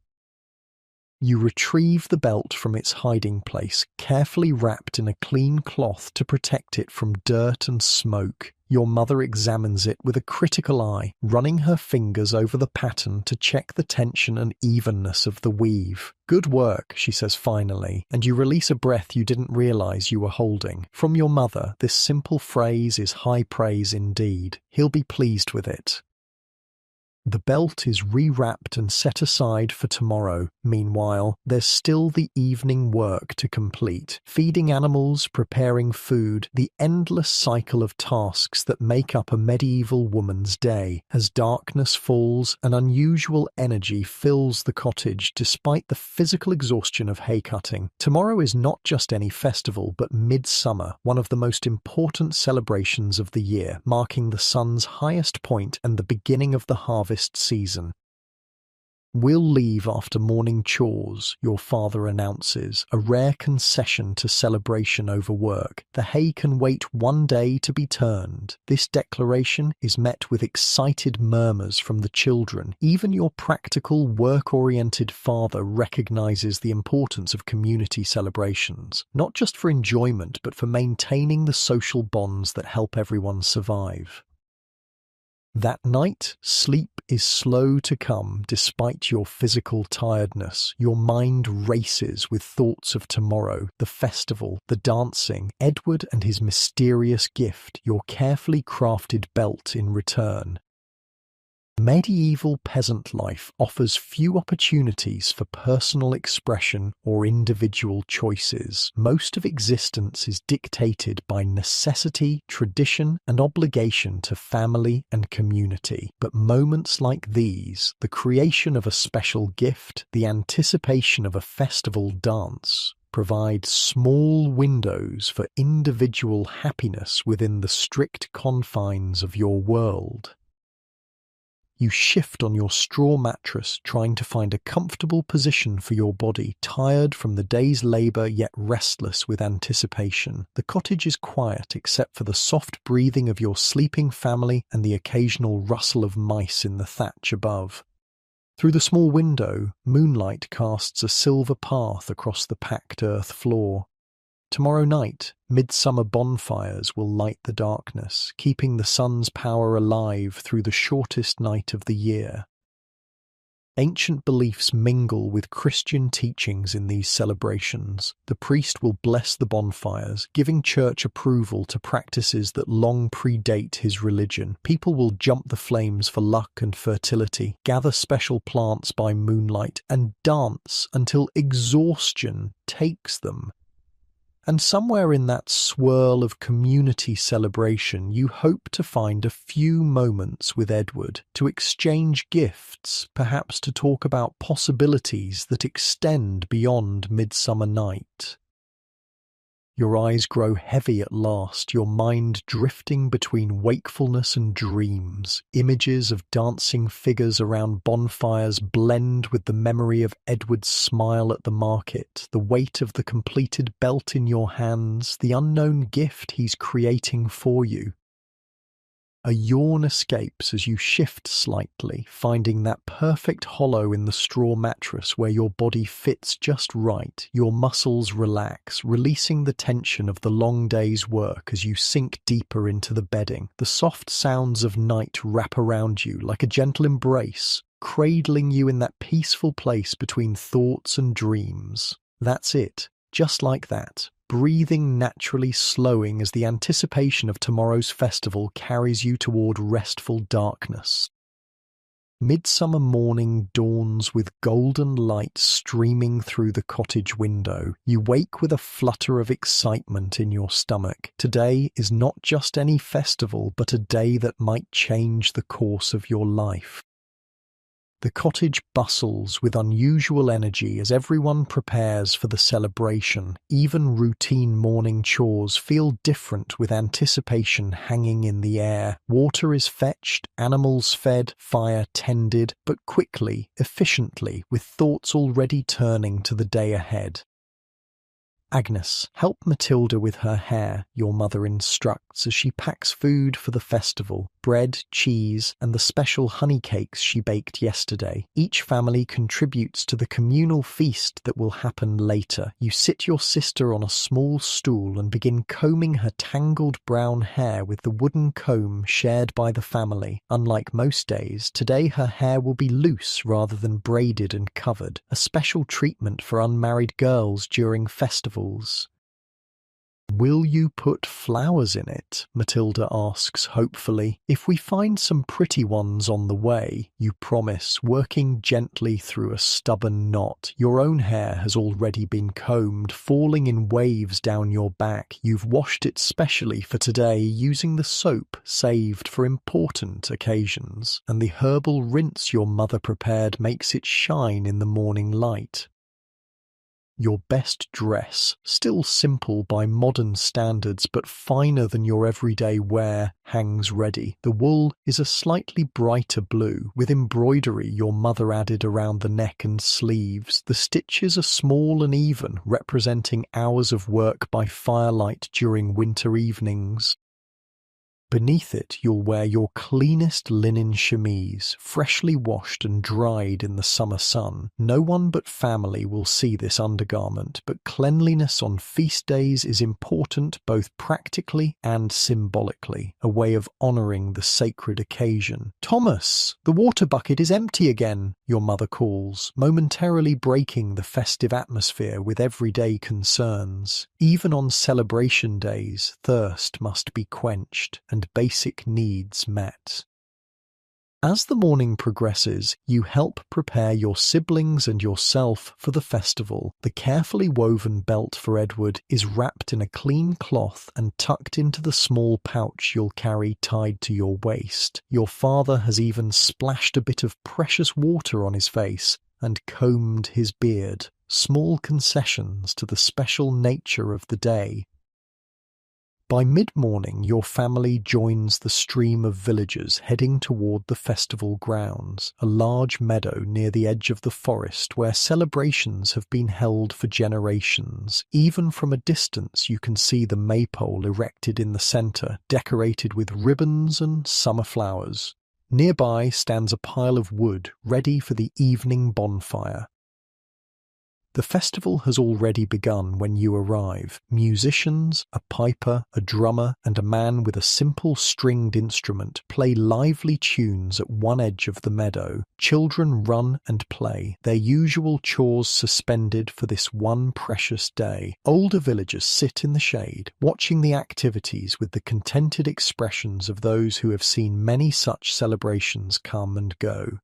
You retrieve the belt from its hiding place, carefully wrapped in a clean cloth to protect it from dirt and smoke. Your mother examines it with a critical eye, running her fingers over the pattern to check the tension and evenness of the weave. "Good work," she says finally, and you release a breath you didn't realize you were holding. From your mother, this simple phrase is high praise indeed. He'll be pleased with it. The belt is rewrapped and set aside for tomorrow. Meanwhile, there's still the evening work to complete. Feeding animals, preparing food, the endless cycle of tasks that make up a medieval woman's day. As darkness falls, an unusual energy fills the cottage despite the physical exhaustion of hay cutting. Tomorrow is not just any festival, but midsummer, one of the most important celebrations of the year, marking the sun's highest point and the beginning of the harvest season. "We'll leave after morning chores," your father announces, a rare concession to celebration over work. "The hay can wait one day to be turned." This declaration is met with excited murmurs from the children. Even your practical, work-oriented father recognizes the importance of community celebrations, not just for enjoyment, but for maintaining the social bonds that help everyone survive. That night, sleep is slow to come despite your physical tiredness. Your mind races with thoughts of tomorrow, the festival, the dancing, Edward and his mysterious gift, your carefully crafted belt in return. Medieval peasant life offers few opportunities for personal expression or individual choices. Most of existence is dictated by necessity, tradition, and obligation to family and community. But moments like these, the creation of a special gift, the anticipation of a festival dance, provide small windows for individual happiness within the strict confines of your world. You shift on your straw mattress, trying to find a comfortable position for your body, tired from the day's labor yet restless with anticipation. The cottage is quiet except for the soft breathing of your sleeping family and the occasional rustle of mice in the thatch above. Through the small window, moonlight casts a silver path across the packed earth floor. Tomorrow night, midsummer bonfires will light the darkness, keeping the sun's power alive through the shortest night of the year. Ancient beliefs mingle with Christian teachings in these celebrations. The priest will bless the bonfires, giving church approval to practices that long predate his religion. People will jump the flames for luck and fertility, gather special plants by moonlight, and dance until exhaustion takes them. And somewhere in that swirl of community celebration, you hope to find a few moments with Edward, to exchange gifts, perhaps to talk about possibilities that extend beyond Midsummer Night. Your eyes grow heavy at last, your mind drifting between wakefulness and dreams. Images of dancing figures around bonfires blend with the memory of Edward's smile at the market, the weight of the completed belt in your hands, the unknown gift he's creating for you. A yawn escapes as you shift slightly, finding that perfect hollow in the straw mattress where your body fits just right. Your muscles relax, releasing the tension of the long day's work as you sink deeper into the bedding. The soft sounds of night wrap around you like a gentle embrace, cradling you in that peaceful place between thoughts and dreams. That's it, just like that. Breathing naturally slowing as the anticipation of tomorrow's festival carries you toward restful darkness. Midsummer morning dawns with golden light streaming through the cottage window. You wake with a flutter of excitement in your stomach. Today is not just any festival, but a day that might change the course of your life. The cottage bustles with unusual energy as everyone prepares for the celebration. Even routine morning chores feel different with anticipation hanging in the air. Water is fetched, animals fed, fire tended, but quickly, efficiently, with thoughts already turning to the day ahead. "Agnes, help Matilda with her hair," your mother instructs as she packs food for the festival. Bread, cheese, and the special honey cakes she baked yesterday. Each family contributes to the communal feast that will happen later. You sit your sister on a small stool and begin combing her tangled brown hair with the wooden comb shared by the family. Unlike most days, today her hair will be loose rather than braided and covered, a special treatment for unmarried girls during festivals. "Will you put flowers in it?" Matilda asks hopefully. "If we find some pretty ones on the way," you promise, working gently through a stubborn knot. Your own hair has already been combed, falling in waves down your back. You've washed it specially for today, using the soap saved for important occasions, and the herbal rinse your mother prepared makes it shine in the morning light. Your best dress, still simple by modern standards but finer than your everyday wear, hangs ready. The wool is a slightly brighter blue, with embroidery your mother added around the neck and sleeves. The stitches are small and even, representing hours of work by firelight during winter evenings. Beneath it, you'll wear your cleanest linen chemise, freshly washed and dried in the summer sun. No one but family will see this undergarment, but cleanliness on feast days is important both practically and symbolically, a way of honoring the sacred occasion. "Thomas, the water bucket is empty again," your mother calls, momentarily breaking the festive atmosphere with everyday concerns. Even on celebration days, thirst must be quenched and basic needs met. As the morning progresses, you help prepare your siblings and yourself for the festival. The carefully woven belt for Edward is wrapped in a clean cloth and tucked into the small pouch you'll carry tied to your waist. Your father has even splashed a bit of precious water on his face and combed his beard, small concessions to the special nature of the day. By mid-morning, your family joins the stream of villagers heading toward the festival grounds, a large meadow near the edge of the forest where celebrations have been held for generations. Even from a distance, you can see the maypole erected in the center, decorated with ribbons and summer flowers. Nearby stands a pile of wood, ready for the evening bonfire. The festival has already begun when you arrive. Musicians, a piper, a drummer, and a man with a simple stringed instrument play lively tunes at one edge of the meadow. Children run and play, their usual chores suspended for this one precious day. Older villagers sit in the shade, watching the activities with the contented expressions of those who have seen many such celebrations come and go.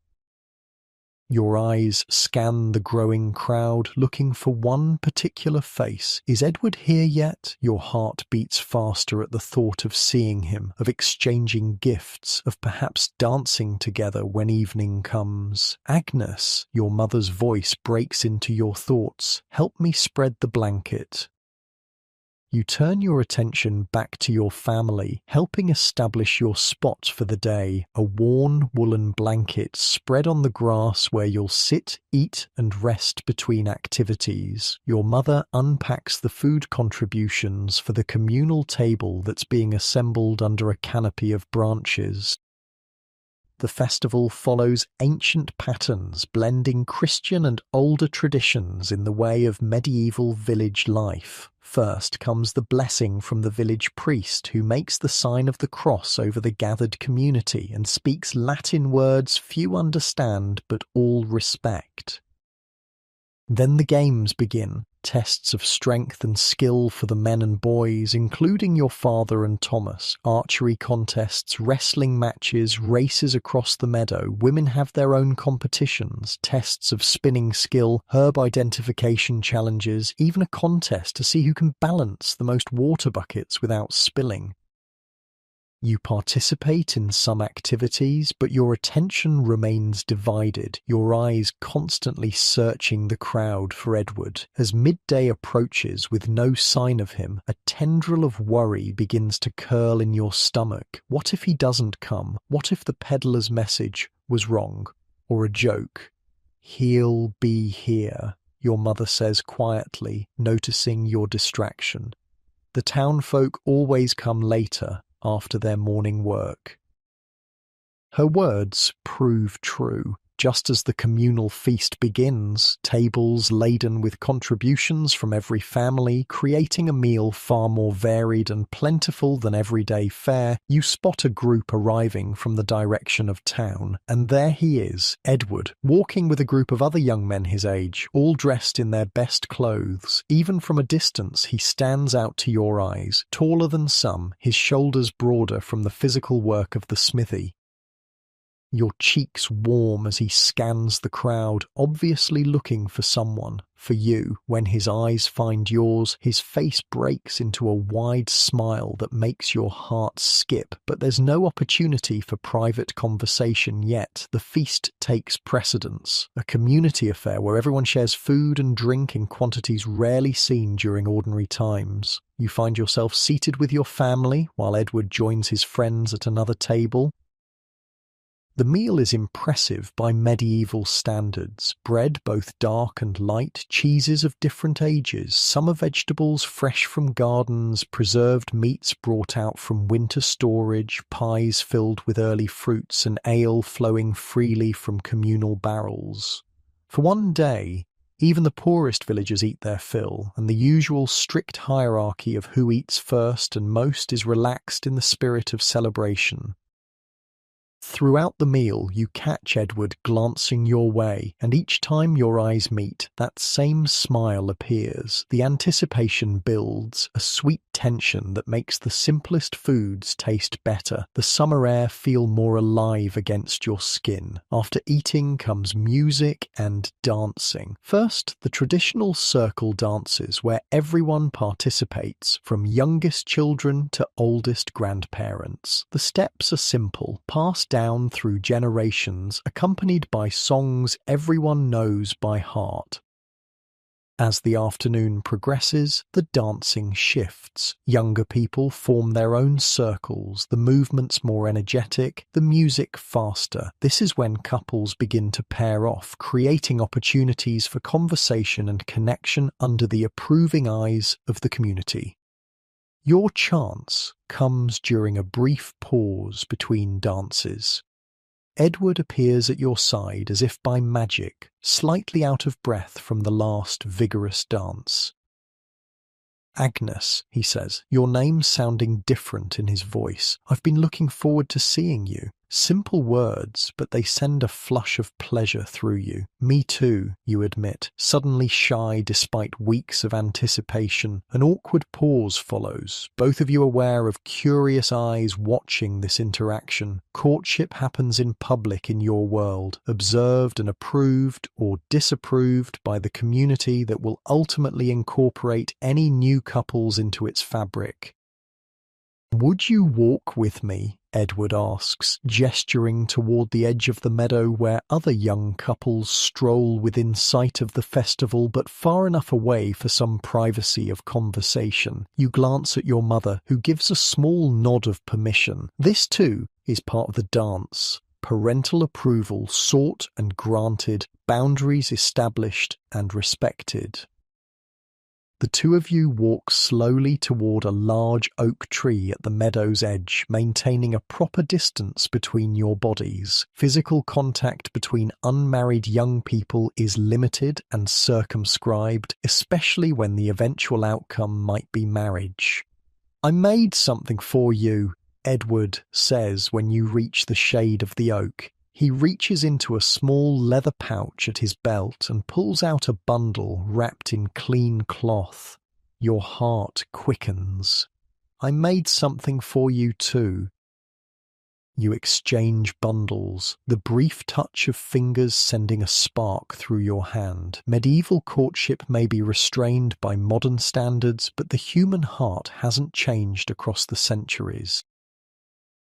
Your eyes scan the growing crowd, looking for one particular face. Is Edward here yet? Your heart beats faster at the thought of seeing him, of exchanging gifts, of perhaps dancing together when evening comes. "Agnes," your mother's voice breaks into your thoughts. "Help me spread the blanket." You turn your attention back to your family, helping establish your spot for the day, a worn woolen blanket spread on the grass where you'll sit, eat, and rest between activities. Your mother unpacks the food contributions for the communal table that's being assembled under a canopy of branches. The festival follows ancient patterns, blending Christian and older traditions in the way of medieval village life. First comes the blessing from the village priest, who makes the sign of the cross over the gathered community and speaks Latin words few understand but all respect. Then the games begin, tests of strength and skill for the men and boys, including your father and Thomas, archery contests, wrestling matches, races across the meadow. Women have their own competitions, tests of spinning skill, herb identification challenges, even a contest to see who can balance the most water buckets without spilling. You participate in some activities, but your attention remains divided, your eyes constantly searching the crowd for Edward. As midday approaches with no sign of him, a tendril of worry begins to curl in your stomach. What if he doesn't come? What if the peddler's message was wrong? Or a joke? "He'll be here," your mother says quietly, noticing your distraction. The townfolk always come later, after their morning work. Her words prove true. Just as the communal feast begins, tables laden with contributions from every family, creating a meal far more varied and plentiful than everyday fare, you spot a group arriving from the direction of town. And there he is, Edward, walking with a group of other young men his age, all dressed in their best clothes. Even from a distance, he stands out to your eyes, taller than some, his shoulders broader from the physical work of the smithy. your cheeks warm as he scans the crowd, obviously looking for someone, for you. When his eyes find yours, his face breaks into a wide smile that makes your heart skip. But there's no opportunity for private conversation yet. The feast takes precedence, a community affair where everyone shares food and drink in quantities rarely seen during ordinary times. You find yourself seated with your family while Edward joins his friends at another table. The meal is impressive by medieval standards. Bread both dark and light, cheeses of different ages, summer vegetables fresh from gardens, preserved meats brought out from winter storage, pies filled with early fruits, and ale flowing freely from communal barrels. For one day, even the poorest villagers eat their fill, and the usual strict hierarchy of who eats first and most is relaxed in the spirit of celebration. Throughout the meal, you catch Edward glancing your way, and each time your eyes meet, that same smile appears. The anticipation builds, a sweet tension that makes the simplest foods taste better, the summer air feel more alive against your skin. After eating comes music and dancing. First, the traditional circle dances where everyone participates, from youngest children to oldest grandparents. The steps are simple, passed down through generations, accompanied by songs everyone knows by heart. As the afternoon progresses, the dancing shifts. Younger people form their own circles, the movements more energetic, the music faster. This is when couples begin to pair off, creating opportunities for conversation and connection under the approving eyes of the community. Your chance comes during a brief pause between dances. Edward appears at your side as if by magic, slightly out of breath from the last vigorous dance. "Agnes," he says, your name sounding different in his voice. "I've been looking forward to seeing you." Simple words, but they send a flush of pleasure through you. "Me too," you admit, suddenly shy despite weeks of anticipation. An awkward pause follows, both of you aware of curious eyes watching this interaction. Courtship happens in public in your world, observed and approved or disapproved by the community that will ultimately incorporate any new couples into its fabric. "Would you walk with me?" Edward asks, gesturing toward the edge of the meadow where other young couples stroll within sight of the festival but far enough away for some privacy of conversation. You glance at your mother, who gives a small nod of permission. This, too, is part of the dance. Parental approval sought and granted, boundaries established and respected. The two of you walk slowly toward a large oak tree at the meadow's edge, maintaining a proper distance between your bodies. Physical contact between unmarried young people is limited and circumscribed, especially when the eventual outcome might be marriage. "I made something for you," Edward says when you reach the shade of the oak. He reaches into a small leather pouch at his belt and pulls out a bundle wrapped in clean cloth. Your heart quickens. "I made something for you too." You exchange bundles, the brief touch of fingers sending a spark through your hand. Medieval courtship may be restrained by modern standards, but the human heart hasn't changed across the centuries.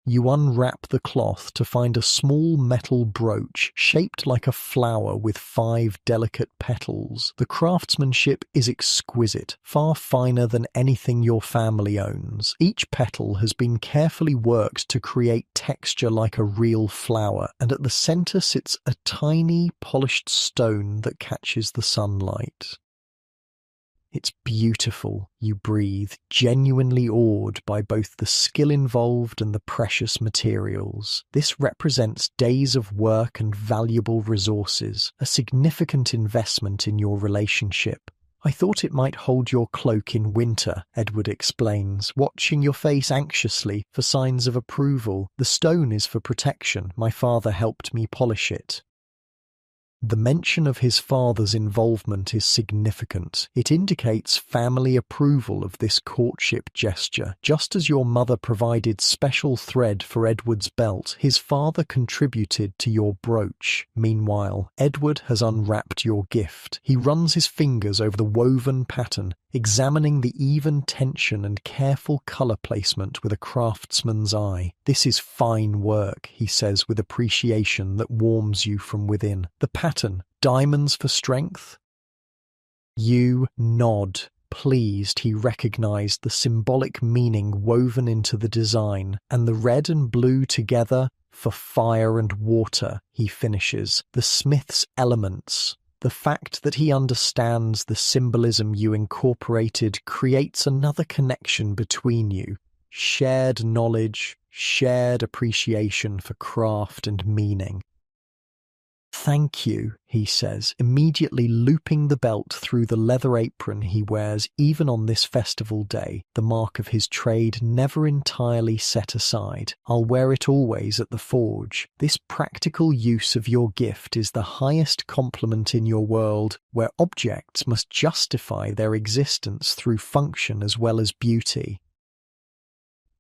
You unwrap the cloth to find a small metal brooch shaped like a flower with 5 delicate petals. The craftsmanship is exquisite, far finer than anything your family owns. Each petal has been carefully worked to create texture like a real flower, and at the center sits a tiny, polished stone that catches the sunlight. "It's beautiful," you breathe, genuinely awed by both the skill involved and the precious materials. This represents days of work and valuable resources, a significant investment in your relationship. "I thought it might hold your cloak in winter," Edward explains, watching your face anxiously for signs of approval. "The stone is for protection. My father helped me polish it." The mention of his father's involvement is significant. It indicates family approval of this courtship gesture. Just as your mother provided special thread for Edward's belt, his father contributed to your brooch. Meanwhile, Edward has unwrapped your gift. He runs his fingers over the woven pattern, examining the even tension and careful color placement with a craftsman's eye. "This is fine work," he says with appreciation that warms you from within. "The pattern, diamonds for strength?" You nod. Pleased, he recognized the symbolic meaning woven into the design, and the red and blue together, "for fire and water," he finishes. "The smith's elements." The fact that he understands the symbolism you incorporated creates another connection between you. Shared knowledge, shared appreciation for craft and meaning. "Thank you," he says, immediately looping the belt through the leather apron he wears even on this festival day, the mark of his trade never entirely set aside. "I'll wear it always at the forge." This practical use of your gift is the highest compliment in your world, where objects must justify their existence through function as well as beauty.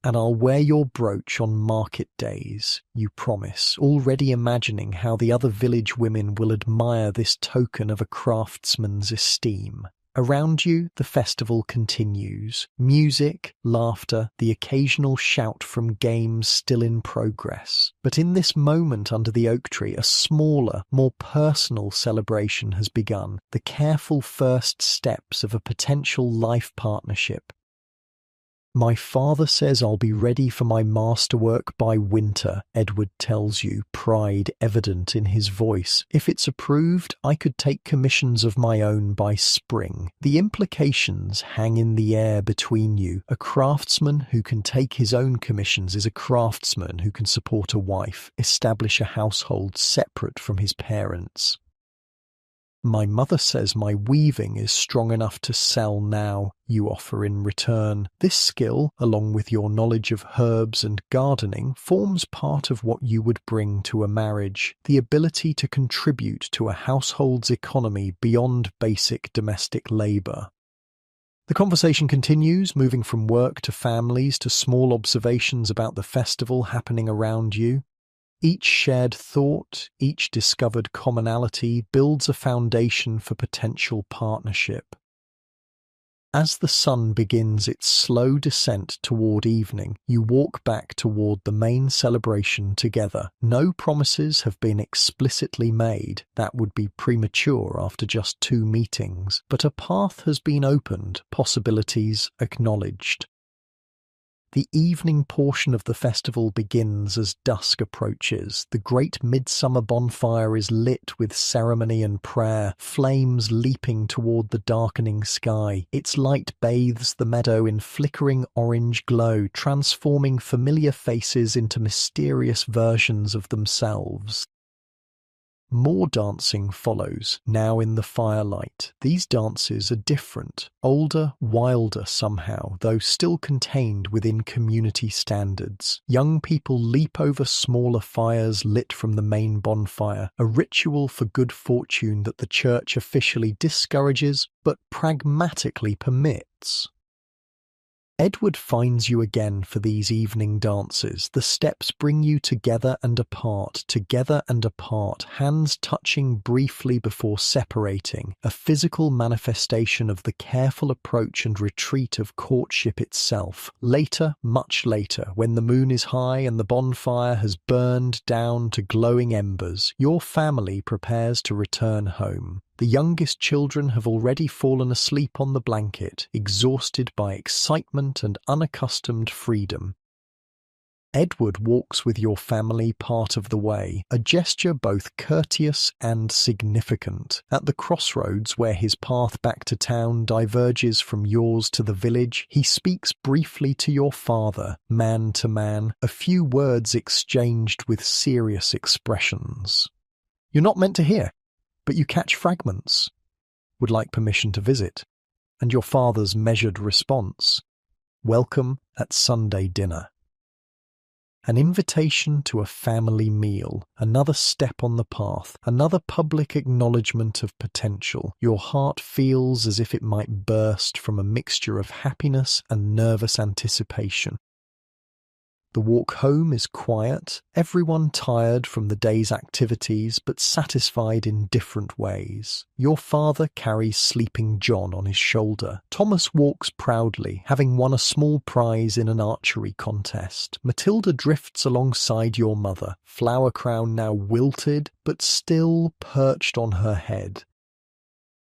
"And I'll wear your brooch on market days," you promise, already imagining how the other village women will admire this token of a craftsman's esteem. Around you, the festival continues. Music, laughter, the occasional shout from games still in progress. But in this moment under the oak tree, a smaller, more personal celebration has begun, the careful first steps of a potential life partnership. "My father says I'll be ready for my masterwork by winter," Edward tells you, pride evident in his voice. "If it's approved, I could take commissions of my own by spring." The implications hang in the air between you. A craftsman who can take his own commissions is a craftsman who can support a wife, establish a household separate from his parents. "My mother says my weaving is strong enough to sell now," you offer in return. This skill, along with your knowledge of herbs and gardening, forms part of what you would bring to a marriage, the ability to contribute to a household's economy beyond basic domestic labor. The conversation continues, moving from work to families to small observations about the festival happening around you. Each shared thought, each discovered commonality builds a foundation for potential partnership. As the sun begins its slow descent toward evening, you walk back toward the main celebration together. No promises have been explicitly made. That would be premature after just 2 meetings. But a path has been opened, possibilities acknowledged. The evening portion of the festival begins as dusk approaches. The great midsummer bonfire is lit with ceremony and prayer, flames leaping toward the darkening sky. Its light bathes the meadow in flickering orange glow, transforming familiar faces into mysterious versions of themselves. More dancing follows, now in the firelight. These dances are different, older, wilder somehow, though still contained within community standards. Young people leap over smaller fires lit from the main bonfire, a ritual for good fortune that the church officially discourages but pragmatically permits. Edward finds you again for these evening dances. The steps bring you together and apart, hands touching briefly before separating, a physical manifestation of the careful approach and retreat of courtship itself. Later, much later, when the moon is high and the bonfire has burned down to glowing embers, your family prepares to return home. The youngest children have already fallen asleep on the blanket, exhausted by excitement and unaccustomed freedom. Edward walks with your family part of the way, a gesture both courteous and significant. At the crossroads where his path back to town diverges from yours to the village, he speaks briefly to your father, man to man, a few words exchanged with serious expressions. "You're not meant to hear, but you catch fragments. Would like permission to visit." And your father's measured response, "Welcome at Sunday dinner." An invitation to a family meal, another step on the path, another public acknowledgement of potential. Your heart feels as if it might burst from a mixture of happiness and nervous anticipation. The walk home is quiet, everyone tired from the day's activities but satisfied in different ways. Your father carries sleeping John on his shoulder. Thomas walks proudly, having won a small prize in an archery contest. Matilda drifts alongside your mother, flower crown now wilted but still perched on her head.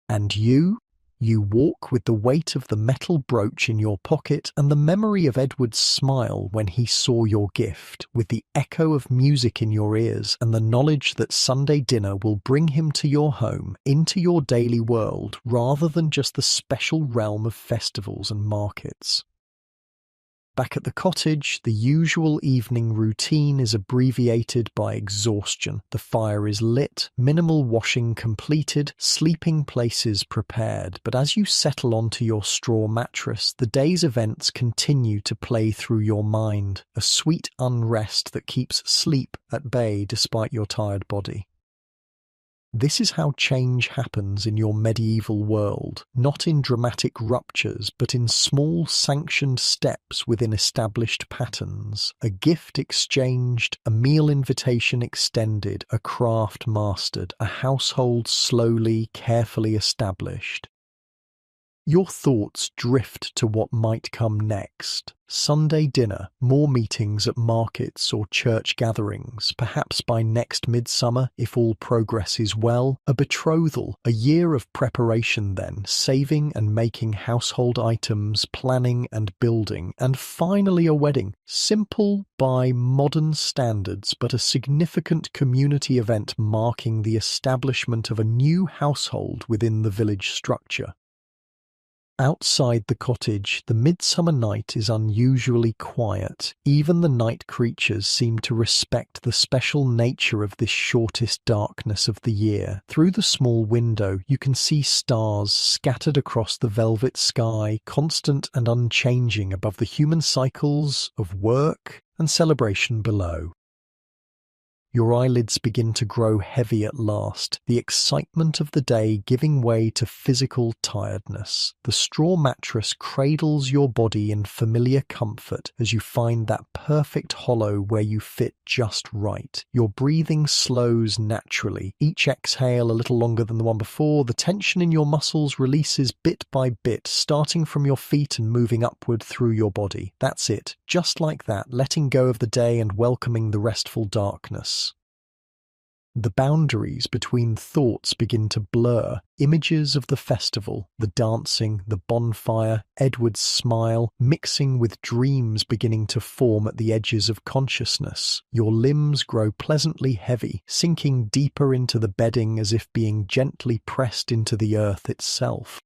And you? You walk with the weight of the metal brooch in your pocket and the memory of Edward's smile when he saw your gift, with the echo of music in your ears and the knowledge that Sunday dinner will bring him to your home, into your daily world, rather than just the special realm of festivals and markets. Back at the cottage, the usual evening routine is abbreviated by exhaustion. The fire is lit, minimal washing completed, sleeping places prepared. But as you settle onto your straw mattress, the day's events continue to play through your mind, a sweet unrest that keeps sleep at bay despite your tired body. This is how change happens in your medieval world, not in dramatic ruptures, but in small sanctioned steps within established patterns. A gift exchanged, a meal invitation extended, a craft mastered, a household slowly, carefully established. Your thoughts drift to what might come next. Sunday dinner, more meetings at markets or church gatherings, perhaps by next midsummer if all progress is well. A betrothal, a year of preparation then, saving and making household items, planning and building, and finally a wedding. Simple by modern standards, but a significant community event marking the establishment of a new household within the village structure. Outside the cottage, the midsummer night is unusually quiet. Even the night creatures seem to respect the special nature of this shortest darkness of the year. Through the small window, you can see stars scattered across the velvet sky, constant and unchanging above the human cycles of work and celebration below. Your eyelids begin to grow heavy at last, the excitement of the day giving way to physical tiredness. The straw mattress cradles your body in familiar comfort as you find that perfect hollow where you fit just right. Your breathing slows naturally, each exhale a little longer than the one before. The tension in your muscles releases bit by bit, starting from your feet and moving upward through your body. That's it, just like that, letting go of the day and welcoming the restful darkness. The boundaries between thoughts begin to blur. Images of the festival, the dancing, the bonfire, Edward's smile, mixing with dreams beginning to form at the edges of consciousness. Your limbs grow pleasantly heavy, sinking deeper into the bedding as if being gently pressed into the earth itself.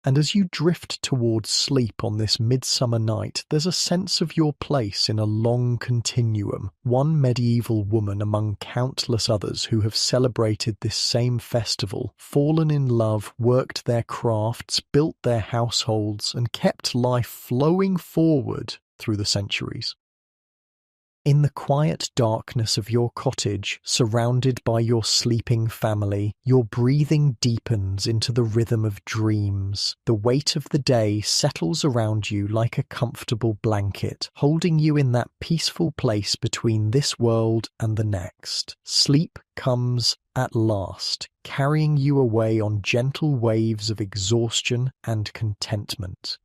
And as you drift towards sleep on this midsummer night, there's a sense of your place in a long continuum, one medieval woman among countless others who have celebrated this same festival, fallen in love, worked their crafts, built their households, and kept life flowing forward through the centuries. In the quiet darkness of your cottage, surrounded by your sleeping family, your breathing deepens into the rhythm of dreams. The weight of the day settles around you like a comfortable blanket, holding you in that peaceful place between this world and the next. Sleep comes at last, carrying you away on gentle waves of exhaustion and contentment.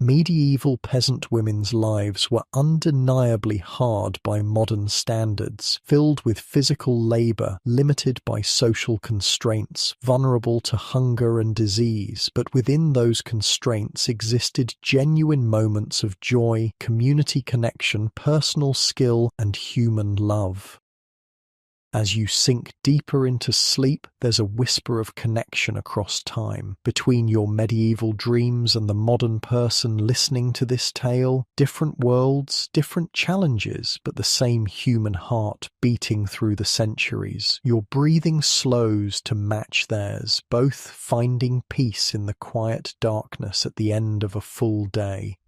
Medieval peasant women's lives were undeniably hard by modern standards, filled with physical labour, limited by social constraints, vulnerable to hunger and disease, but within those constraints existed genuine moments of joy, community connection, personal skill, and human love. As you sink deeper into sleep, there's a whisper of connection across time. Between your medieval dreams and the modern person listening to this tale, different worlds, different challenges, but the same human heart beating through the centuries. Your breathing slows to match theirs, both finding peace in the quiet darkness at the end of a full day.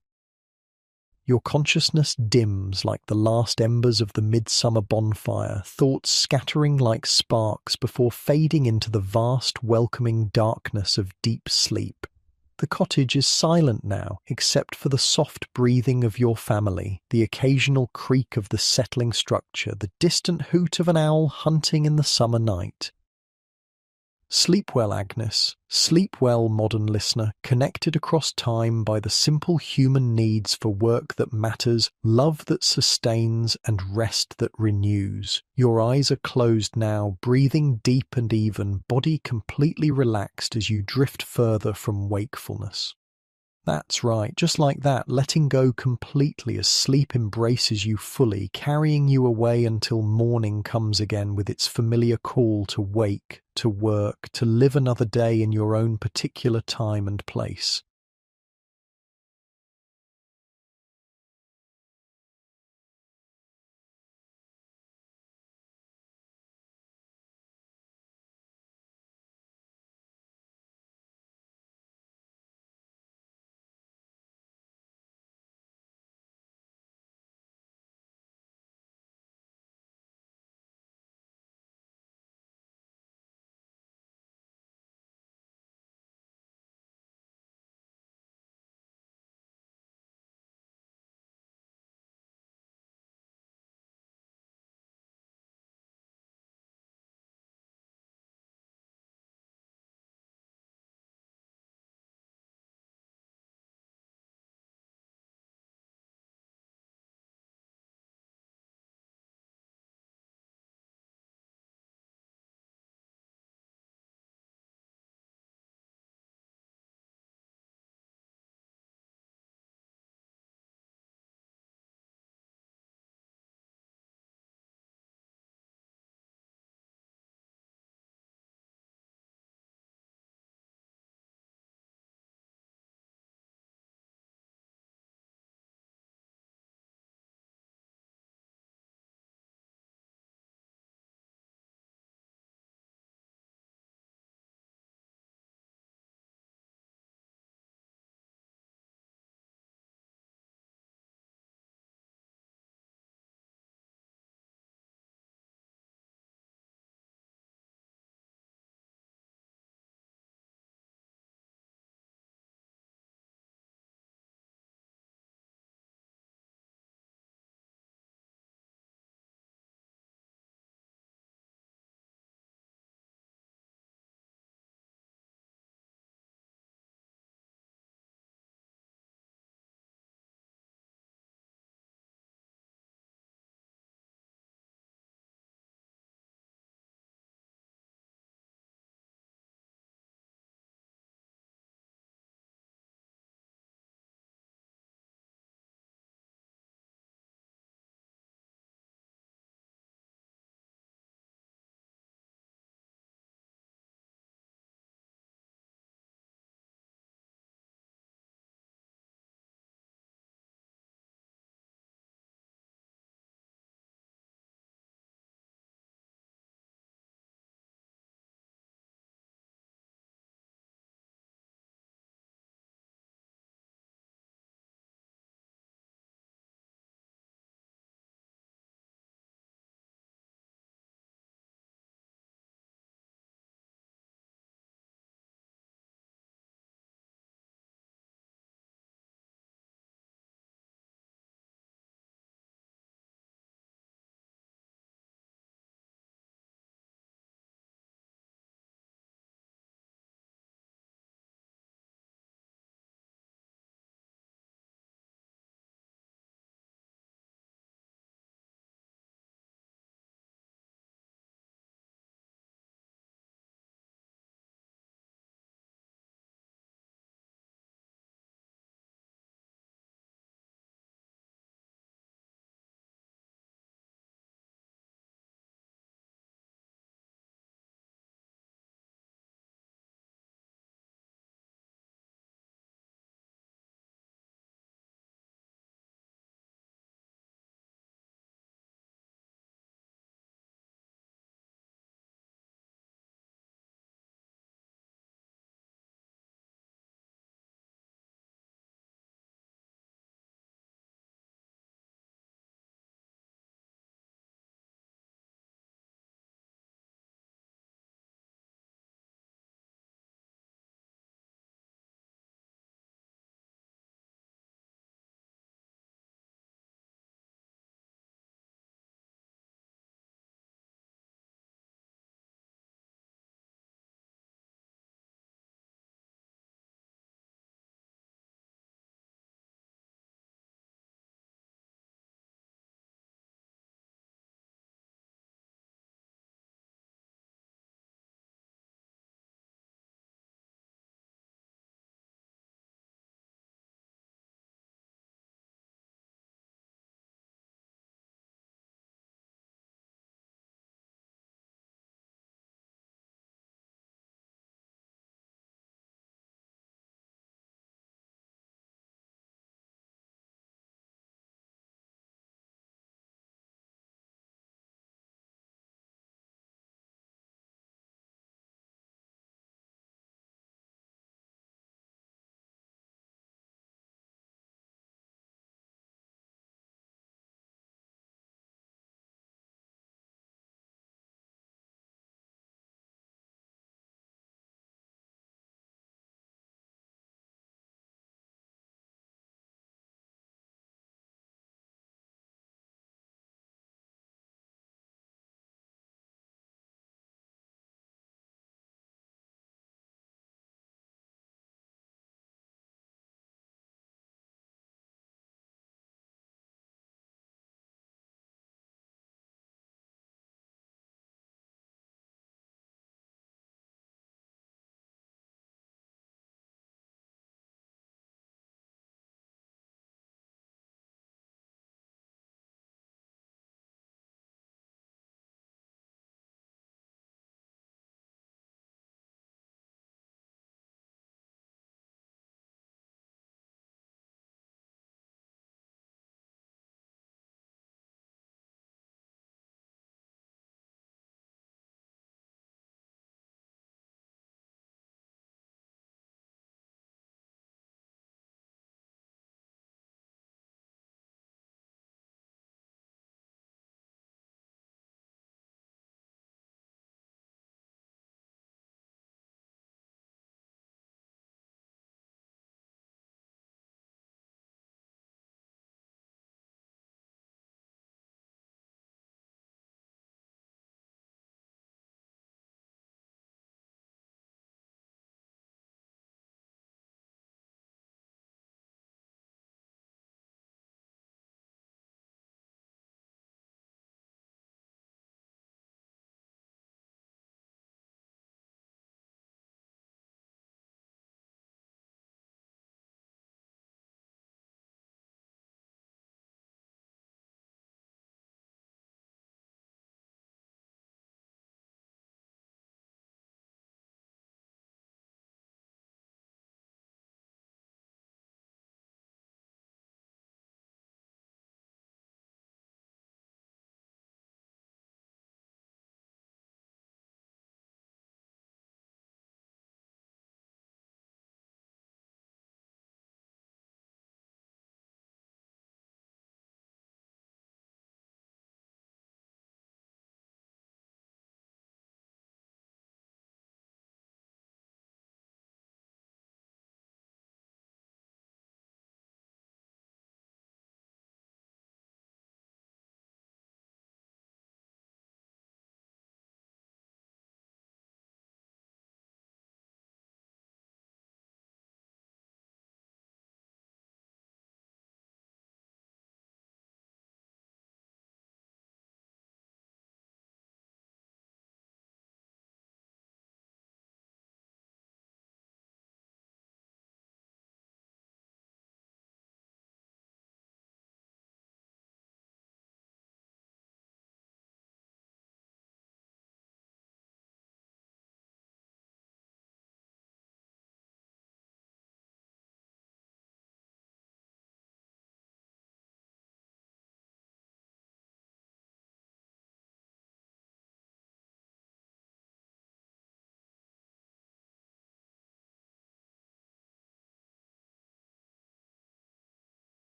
Your consciousness dims like the last embers of the midsummer bonfire, thoughts scattering like sparks before fading into the vast, welcoming darkness of deep sleep. The cottage is silent now, except for the soft breathing of your family, the occasional creak of the settling structure, the distant hoot of an owl hunting in the summer night. Sleep well, Agnes. Sleep well, modern listener, connected across time by the simple human needs for work that matters, love that sustains, and rest that renews. Your eyes are closed now, breathing deep and even, body completely relaxed as you drift further from wakefulness. That's right, just like that, letting go completely as sleep embraces you fully, carrying you away until morning comes again with its familiar call to wake, to work, to live another day in your own particular time and place.